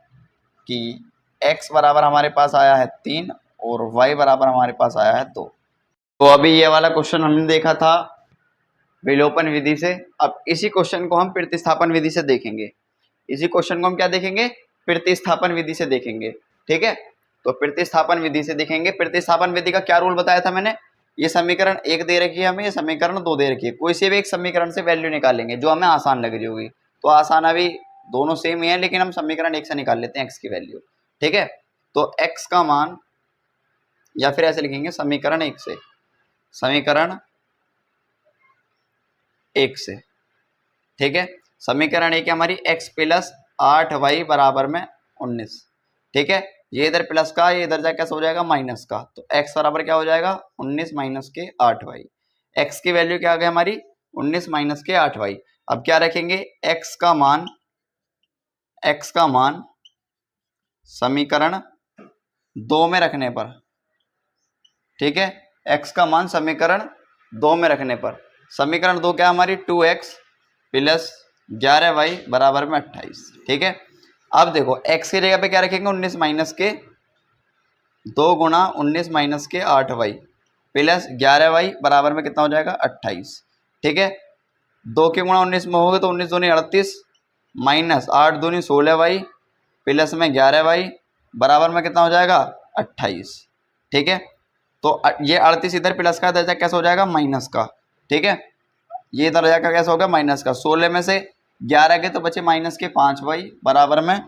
कि x बराबर हमारे पास आया है 3 और y बराबर हमारे पास आया है 2। तो अभी ये वाला क्वेश्चन हमने देखा था विलोपन विधि से। अब इसी क्वेश्चन को हम प्रतिस्थापन विधि से देखेंगे। इसी क्वेश्चन को हम क्या देखेंगे, प्रतिस्थापन विधि से देखेंगे। ठीक है, तो प्रतिस्थापन विधि से देखेंगे। प्रतिस्थापन विधि का क्या रूल बताया था मैंने, ये समीकरण 1 दे रखी है हमें, ये समीकरण 2 दे रखी है, कोई से भी एक समीकरण से वैल्यू निकालेंगे जो हमें आसान लग रही होगी। तो आसान, अभी दोनों सेम ही है लेकिन हम समीकरण 1 से निकाल लेते हैं x की वैल्यू। ठीक है, तो x का मान, या फिर ऐसे लिखेंगे समीकरण 1 से, समीकरण 1 से। ठीक है, समीकरण 1 है हमारी x प्लस 8y बराबर में 19। ठीक है, ये इधर प्लस का, ये इधर जाके कैसे हो जाएगा माइनस का, तो x बराबर क्या हो जाएगा 19 माइनस के 8y। x की वैल्यू क्या आ गई हमारी 19 माइनस के 8y। अब क्या रखेंगे, x का मान समीकरण 2 में रखने पर। ठीक है, x का मान समीकरण 2 में रखने पर, समीकरण 2 क्या हमारी 2x प्लस 11y बराबर में 28। ठीक है, अब देखो x की जगह पे क्या रखेंगे 19 माइनस के 2 गुणा 19 माइनस के 8y प्लस 11y बराबर में कितना हो जाएगा 28। ठीक है, 2 के गुणा 19 में होगा तो 19 दूनी 38 माइनस 8 दूनी 16y प्लस में 11y बराबर में कितना हो जाएगा 28। ठीक है, तो ये 38 इधर प्लस का दर्जा कैसे हो जाएगा माइनस का। ठीक है, ये इधर जाकर कैसे होगा माइनस का, 16 में से 11 के तो बचे माइनस के 5y बराबर में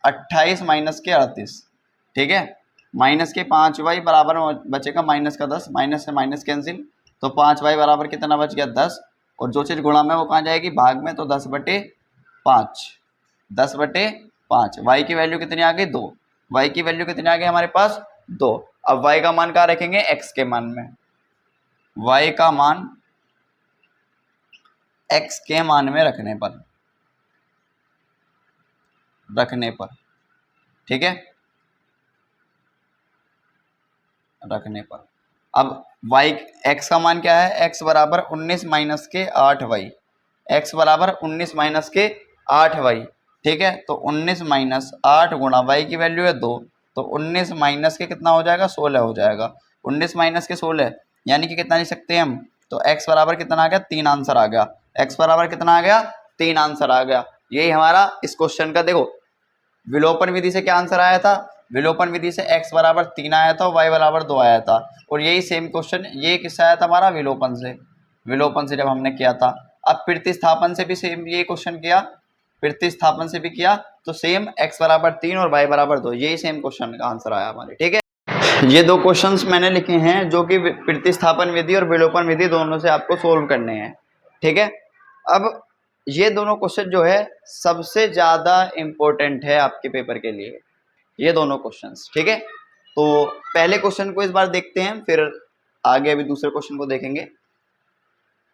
28 माइनस के 38। ठीक है, माइनस के 5y बराबर में बचेगा माइनस का 10, माइनस से माइनस कैंसिल, तो 5y बराबर कितना बच गया 10, और जो चीज़ गुणा में वो कहाँ जाएगी भाग में, तो 10/5, 10/5। y की वैल्यू कितनी आ गई 2, y की वैल्यू कितनी आ गई हमारे पास 2। अब y का मान कहाँ रखेंगे x के मान में, y का मान x के मान में रखने पर। ठीक है, रखने पर। अब y x का मान क्या है, x बराबर 19 माइनस के 8y, x बराबर 19 माइनस के 8y। ठीक है, तो 19 माइनस 8 गुणा y की वैल्यू है 2, तो 19 माइनस के कितना हो जाएगा 16 हो जाएगा। 19 माइनस के 16 यानी कि कितना लिख सकते हैं हम, तो x बराबर कितना आ गया 3 आंसर आ गया। x बराबर कितना आ गया 3 आंसर आ गया। यही हमारा इस क्वेश्चन का, देखो विलोपन विधि से क्या आंसर आया था, विलोपन विधि से x बराबर 3 आया था, y बराबर 2 आया था, और यही सेम क्वेश्चन ये किससे आया था हमारा विलोपन से जब हमने किया था। अब प्रतिस्थापन से भी सेम ये क्वेश्चन किया, प्रतिस्थापन से भी किया तो सेम x बराबर 3 और y बराबर 2, यही सेम क्वेश्चन का आंसर आया हमारे। ठीक है, ये 2 क्वेश्चंस मैंने लिखे हैं जो कि प्रतिस्थापन विधि और विलोपन विधि दोनों से आपको सोल्व करने हैं। ठीक है, अब ये दोनों क्वेश्चन जो है सबसे ज़्यादा इम्पोर्टेंट है आपके पेपर के लिए, ये दोनों क्वेश्चंस। ठीक है, तो पहले क्वेश्चन को इस बार देखते हैं, फिर आगे अभी दूसरे क्वेश्चन को देखेंगे।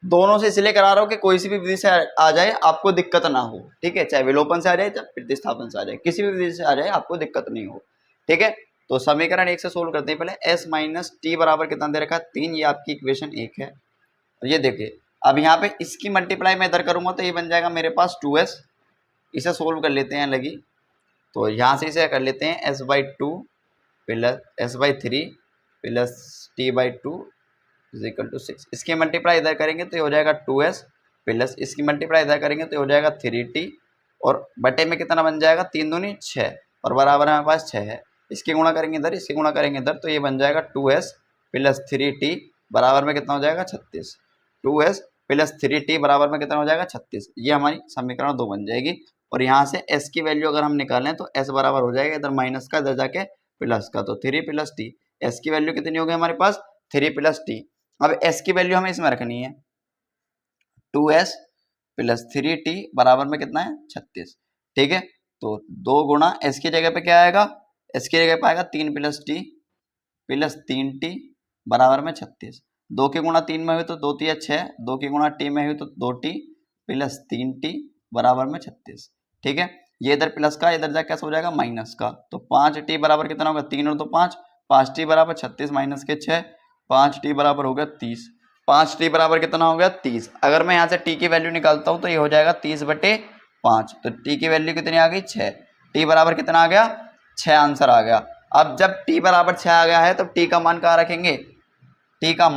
दोनों से इसलिए करा रहा हूँ कि कोई सी भी विधि से आ जाए आपको दिक्कत ना हो। ठीक है, चाहे विलोपन से आ जाए चाहे प्रतिस्थापन से आ जाए, किसी भी विधि से आ जाए आपको दिक्कत नहीं हो। ठीक है, तो समीकरण 1 से सोल्व करते हैं। पहले s माइनस टी बराबर कितना दे रखा है 3, ये आपकी इक्वेशन 1 है। और ये देखिए, अब यहाँ पे इसकी मल्टीप्लाई मैं इधर करूँगा तो ये बन जाएगा मेरे पास 2s। इसे सोल्व कर लेते हैं लगी, तो यहाँ से इसे कर लेते हैं s/2 plus s/3 plus t/2 is equal to 6। इसकी मल्टीप्लाई इधर करेंगे तो ये हो जाएगा 2s, प्लस इसकी मल्टीप्लाई इधर करेंगे तो ये हो जाएगा 3t, और बटे में कितना बन जाएगा 3 दूनी 6, और बराबर हमारे पास 6 है। इसकी गुणा करेंगे इधर, इसकी गुणा करेंगे इधर, तो ये बन जाएगा 2s प्लस 3t बराबर में कितना हो जाएगा 36। 2s प्लस 3t बराबर में कितना हो जाएगा 36। ये हमारी समीकरण 2 बन जाएगी। और यहाँ से s की वैल्यू अगर हम निकालें तो s बराबर हो जाएगा इधर माइनस का इधर जाके प्लस का, तो 3 प्लस t। s की वैल्यू कितनी हो गई हमारे पास 3 प्लस t। अब s की वैल्यू हमें इसमें रखनी है 2s प्लस 3t बराबर में कितना है 36। ठीक है, तो 2 गुणा s की जगह पे क्या आएगा, s की जगह पे आएगा 3 प्लस t प्लस 3t बराबर में 36। 2 के गुणा 3 में हुई तो 2 तिया 6, 2 के गुणा t में हुई तो 2t प्लस 3t बराबर में 36। ठीक है, ये इधर प्लस का इधर जा कैसे हो जाएगा माइनस का, तो 5t बराबर कितना होगा 3 और 2 5, 5t बराबर 36 माइनस के 6, 5t बराबर हो गया 30। 5t बराबर कितना हो गया 30। अगर मैं यहाँ से t की वैल्यू निकालता हूँ तो ये हो जाएगा 30/5, तो t की वैल्यू कितनी आ गई 6। t बराबर कितना आ गया 6 आंसर आ गया। अब जब t बराबर 6 आ गया है तो t का मान कहाँ रखेंगे, t का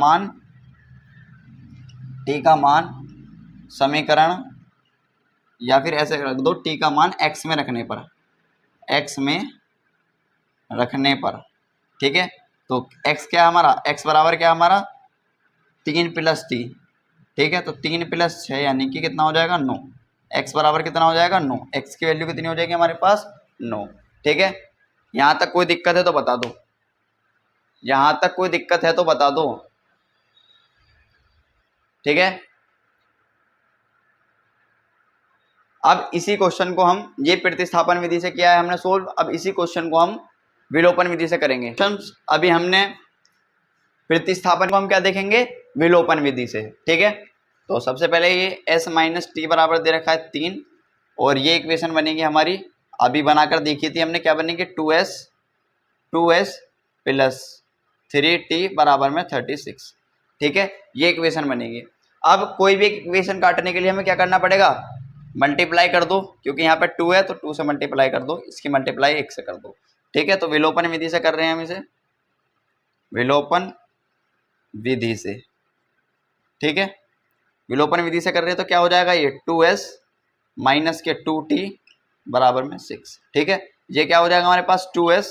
मान समीकरण या फिर ऐसे रख दो t का मान x में रखने पर, x में रखने पर। ठीक है, तो x क्या हमारा, x बराबर क्या हमारा 3 प्लस t। ठीक है, तो 3 प्लस 6 यानी कि कितना हो जाएगा 9। x बराबर कितना हो जाएगा 9, x की वैल्यू कितनी हो जाएगी हमारे पास 9। ठीक है, यहाँ तक कोई दिक्कत है तो बता दो, यहाँ तक कोई दिक्कत है तो बता दो। ठीक है, अब इसी क्वेश्चन को हम, ये प्रतिस्थापन विधि से किया है हमने सोल्व, अब इसी क्वेश्चन को हम विलोपन विधि से करेंगे। अभी हमने प्रतिस्थापन को हम क्या देखेंगे विलोपन विधि से। ठीक है, तो सबसे पहले ये s माइनस टी बराबर दे रखा है 3, और ये इक्वेशन बनेगी हमारी, अभी बनाकर देखी थी हमने, क्या बनेगी 2s प्लस 3t बराबर में 36। ठीक है, ये इक्वेशन बनेगी। अब कोई भी इक्वेशन काटने के लिए हमें क्या करना पड़ेगा, मल्टीप्लाई कर दो, क्योंकि यहाँ पे 2 है तो 2 से मल्टीप्लाई कर दो, इसकी मल्टीप्लाई 1 से कर दो। ठीक है, तो विलोपन विधि से कर रहे हैं हम इसे, विलोपन विधि से। ठीक है, विलोपन विधि से कर रहे हैं तो क्या हो जाएगा, ये 2s माइनस के 2t बराबर में 6। ठीक है, ये क्या हो जाएगा हमारे पास 2s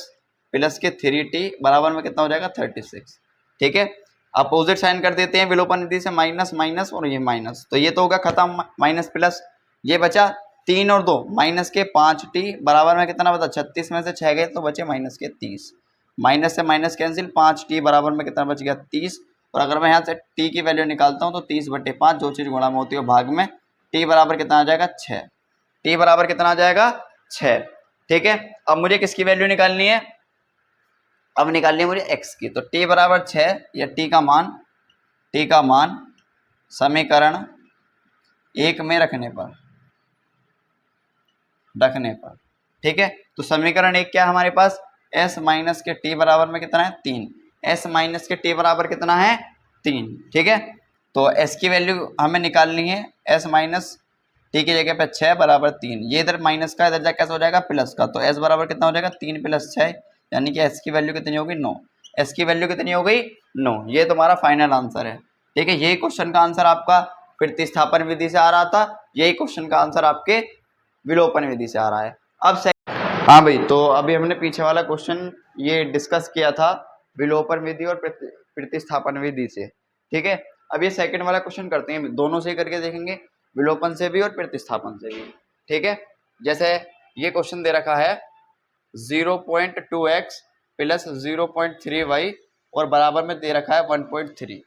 प्लस के 3t बराबर में कितना हो जाएगा 36। ठीक है, अपोजिट साइन कर देते हैं विलोपन विधि से, माइनस माइनस और ये माइनस, तो ये तो होगा खत्म, माइनस प्लस, ये बचा 3 और 2 माइनस के 5t बराबर में कितना बचा 36 में से 6 गए तो बचे माइनस के 30, माइनस से माइनस कैंसिल, 5t बराबर में कितना बच गया 30। और अगर मैं यहाँ से t की वैल्यू निकालता हूँ तो 30/5, जो चीज़ गुणा में होती है भाग में, t बराबर कितना आ जाएगा 6, t बराबर कितना आ जाएगा 6। ठीक है, अब मुझे किसकी वैल्यू निकालनी है, अब निकालनी है मुझे x की, तो t बराबर 6 या t का मान समीकरण 1 में रखने पर। ठीक है, तो समीकरण 1 क्या है हमारे पास, s माइनस के t बराबर में कितना है 3, s माइनस के t बराबर कितना है 3। ठीक है, तो s की वैल्यू हमें निकालनी है, s माइनस t की जगह पे 6 बराबर 3, ये इधर माइनस का इधर जा कैसे हो जाएगा प्लस का, तो s बराबर कितना हो जाएगा 3 प्लस 6, यानी कि s की वैल्यू कितनी होगी 9। s की वैल्यू कितनी हो गई 9, ये तुम्हारा फाइनल आंसर है। ठीक है, यही क्वेश्चन का आंसर आपका प्रतिस्थापन विधि से आ रहा था, यही क्वेश्चन का आंसर आपके विलोपन विधि से आ रहा है। अब हाँ भाई, तो अभी हमने पीछे वाला क्वेश्चन ये डिस्कस किया था विलोपन विधि और प्रतिस्थापन विधि से। ठीक है, अब ये सेकंड वाला क्वेश्चन करते हैं, दोनों से करके देखेंगे, विलोपन से भी और प्रतिस्थापन से भी। ठीक है, जैसे ये क्वेश्चन दे रखा है 0.2x प्लस 0.3y और बराबर में दे रखा है 1.3।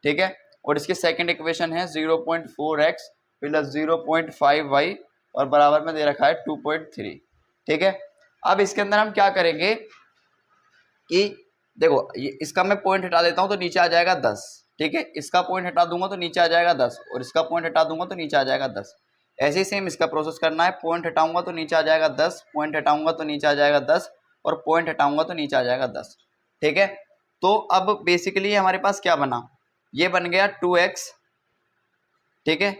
ठीक है, और इसकी सेकंड इक्वेशन है 0.4x प्लस 0.5y और बराबर में दे रखा है 2.3। ठीक है, अब इसके अंदर हम क्या करेंगे कि देखो, ये इसका मैं पॉइंट हटा देता हूं तो नीचे आ जाएगा 10। ठीक है, इसका पॉइंट हटा दूंगा तो नीचे आ जाएगा 10, और इसका पॉइंट हटा दूंगा तो नीचे आ जाएगा 10। ऐसे ही सेम इसका प्रोसेस करना है, पॉइंट हटाऊंगा तो नीचे आ जाएगा 10, पॉइंट हटाऊंगा तो नीचे आ जाएगा 10, और पॉइंट हटाऊंगा तो नीचे आ जाएगा 10। ठीक है, तो अब बेसिकली हमारे पास क्या बना, ये बन गया 2x, ठीक है,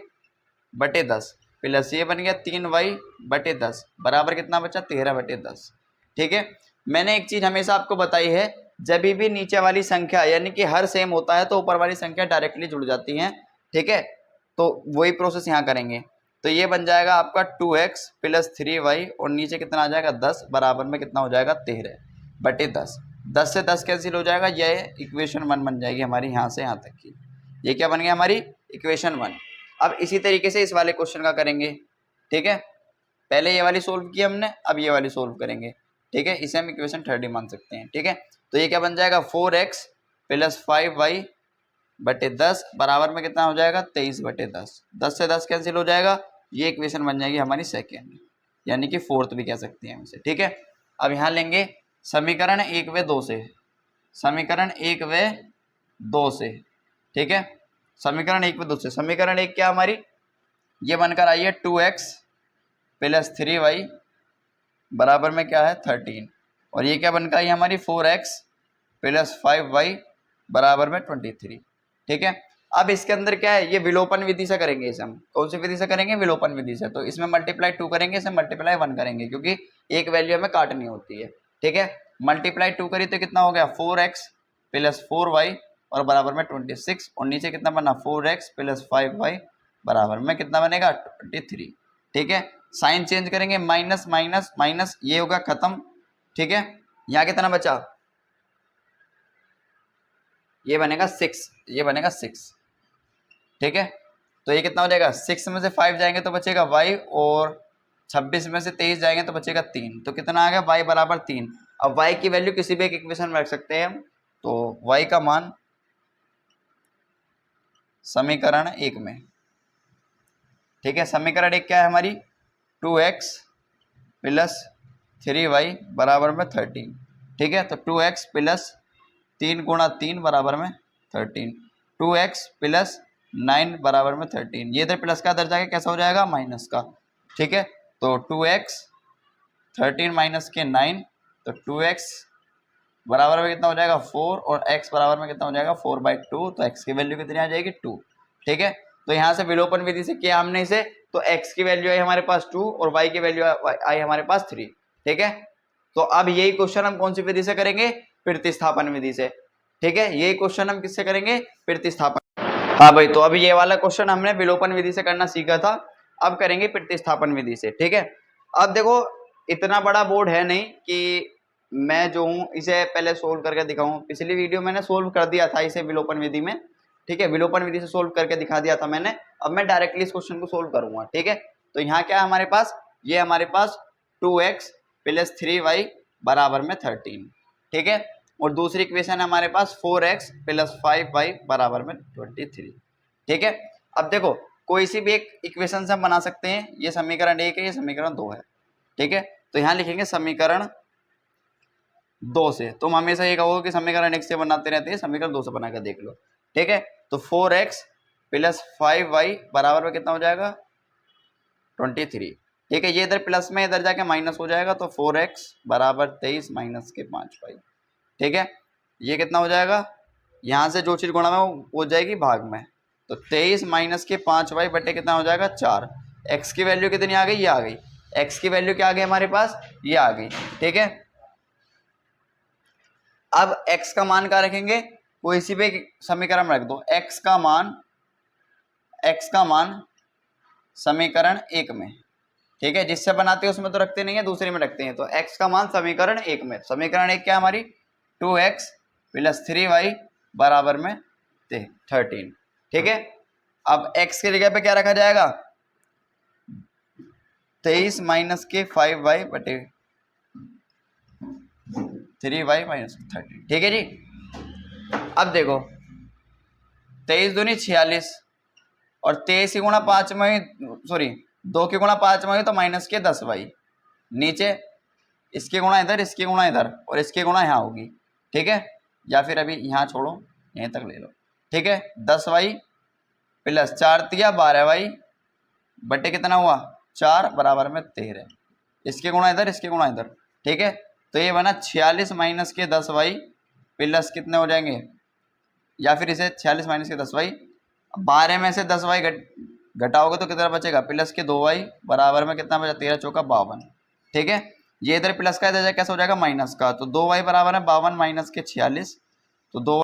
बटे 10 प्लस ये बन गया 3y/10 बराबर कितना बचा 13/10। ठीक है, मैंने एक चीज हमेशा आपको बताई है, जब भी नीचे वाली संख्या यानी कि हर सेम होता है तो ऊपर वाली संख्या डायरेक्टली जुड़ जाती हैं। ठीक है, तो वही प्रोसेस यहाँ करेंगे, तो ये बन जाएगा आपका 2x प्लस 3y और नीचे कितना आ जाएगा 10 बराबर में कितना हो जाएगा 13/10। 10 से 10 कैंसिल हो जाएगा, ये इक्वेशन 1 बन जाएगी हमारी यहाँ से यहाँ तक की। ये क्या बन गया हमारी इक्वेशन 1। अब इसी तरीके से इस वाले क्वेश्चन का करेंगे, ठीक है। पहले ये वाली सोल्व की हमने, अब ये वाली सोल्व करेंगे, ठीक है। इसे हम इक्वेशन 30 मान सकते हैं, ठीक है। तो ये क्या बन जाएगा 4x प्लस 5y बटे 10 बराबर में कितना हो जाएगा 23 बटे 10। 10 से 10 कैंसिल हो जाएगा, ये इक्वेशन बन जाएगी हमारी सेकेंड, यानी कि फोर्थ भी कह सकते हैं हम इसे, ठीक है। अब यहाँ लेंगे समीकरण 1 व 2 से, समीकरण 1 व 2 से, ठीक है। समीकरण 1 व 2 से, समीकरण 1 क्या हमारी, ये बनकर आई है 2x प्लस 3y बराबर में क्या है 13, और ये क्या बनकर आई है हमारी 4x प्लस 5y बराबर में 23, ठीक है। अब इसके अंदर क्या है, ये विलोपन विधि से करेंगे इसे हम, कौन सी विधि से करेंगे, विलोपन विधि से। तो इसमें मल्टीप्लाई 2 करेंगे, इसे मल्टीप्लाई 1 करेंगे, क्योंकि एक वैल्यू हमें काटनी होती है, ठीक है। मल्टीप्लाई 2 करी तो कितना हो गया 4x प्लस 4y और बराबर में 26, और नीचे कितना बना 4x प्लस 5y बराबर में कितना बनेगा 23, ठीक है। साइन चेंज करेंगे, माइनस माइनस माइनस, ये होगा खत्म, ठीक है। यहाँ कितना बचा, ये बनेगा 6, ये बनेगा 6, ठीक है। तो ये कितना हो जाएगा 6 में से 5 जाएंगे तो बचेगा y, और 26 में से 23 जाएंगे तो बचेगा 3, तो कितना आ गया y बराबर 3। अब y की वैल्यू किसी भी एक इक्वेशन में रख सकते हैं हम, तो y का मान समीकरण 1 में, ठीक है। समीकरण 1 क्या है हमारी 2x प्लस 3y बराबर में 13, ठीक है। तो 2x प्लस 3 गुणा 3 बराबर में 13, 2x प्लस 9 बराबर में 13, ये इधर प्लस का इधर जाके कैसा हो जाएगा माइनस का, ठीक है। तो 2x 13 माइनस के 9, तो 2x बराबर में कितना हो जाएगा 4, और x बराबर में कितना हो जाएगा 4/2, तो x की वैल्यू कितनी आ जाएगी 2, ठीक है। तो यहाँ से विलोपन विधि से किया हमने इसे, तो x की वैल्यू आई हमारे पास 2 और y की वैल्यू आई हमारे पास 3, ठीक है। तो अब यही क्वेश्चन हम कौन सी विधि से करेंगे, प्रतिस्थापन विधि से, ठीक है। यही क्वेश्चन हम किससे करेंगे, प्रतिस्थापन। हाँ भाई, तो अब ये वाला क्वेश्चन हमने विलोपन विधि से करना सीखा था, अब करेंगे प्रतिस्थापन विधि से, ठीक है। अब देखो इतना बड़ा बोर्ड है नहीं कि मैं जो हूँ इसे पहले सोल्व करके दिखाऊं, पिछली वीडियो मैंने सोल्व कर दिया था इसे विलोपन विधि में, ठीक है। विलोपन विधि से सोल्व करके दिखा दिया था मैंने, अब मैं डायरेक्टली इस क्वेश्चन को सोल्व करूंगा, ठीक है। तो यहाँ क्या है हमारे पास, ये हमारे पास 2x प्लस 3y बराबर में 13, ठीक है। और दूसरी इक्वेशन है हमारे पास 4x प्लस 5y बराबर में 23, ठीक है। अब देखो कोई सी भी एक इक्वेशन से हम बना सकते हैं, ये समीकरण 1 है, ये समीकरण 2 है, ठीक है। तो यहाँ लिखेंगे समीकरण 2 से, तुम हमेशा ये कहोगे कि समीकरण 1 से बनाते रहते हैं, समीकरण 2 से बना कर देख लो, ठीक है। तो 4x प्लस 5y बराबर में कितना हो जाएगा 23, ठीक है। ये इधर प्लस में इधर जाके माइनस हो जाएगा, तो 4x बराबर 23 माइनस के 5y, ठीक है। ये कितना हो जाएगा, यहाँ से जो चीज़ गुणा में वो हो जाएगी भाग में, तो 23 माइनस के 5y बटे कितना हो जाएगा 4। x की वैल्यू कितनी आ गई, ये आ गई, x की वैल्यू क्या आ गई हमारे पास, ये आ गई, ठीक है। अब x का मान क्या रखेंगे, कोई सी भी समीकरण में रख दो, x का मान समीकरण 1 में, ठीक है। जिससे बनाते हैं उसमें तो रखते नहीं है, दूसरे में रखते हैं, तो x का मान समीकरण 1 में, समीकरण 1 क्या हमारी 2x प्लस 3y बराबर में 13, ठीक है। अब x की जगह पे क्या रखा जाएगा 23 माइनस के 5y बटे 3y माइनस 13, ठीक है जी। अब देखो 23 दूनी 46, और 23 की गुणा 5 में, सॉरी 2 की गुणा 5 में तो माइनस के 10y, नीचे इसकी गुणा इधर, इसकी गुणा इधर, और इसकी गुणा यहाँ होगी, ठीक है। या फिर अभी यहाँ छोड़ो, यहीं तक ले लो, ठीक है। 10y प्लस 4 तिया 12y बटे कितना हुआ 4 बराबर में 13, इसके गुणा इधर, इसके गुणा इधर, ठीक है। तो ये बना 46 माइनस के 10y प्लस कितने हो जाएंगे, या फिर इसे 46 माइनस के 10y, 12 में से 10y घटाओगे तो कितना बचेगा प्लस के 2y बराबर में कितना बचा 13 चौका 52, ठीक है। ये इधर प्लस का इधर कैसा हो जाएगा माइनस का, तो 2y बराबर है 52 माइनस के 46, तो 2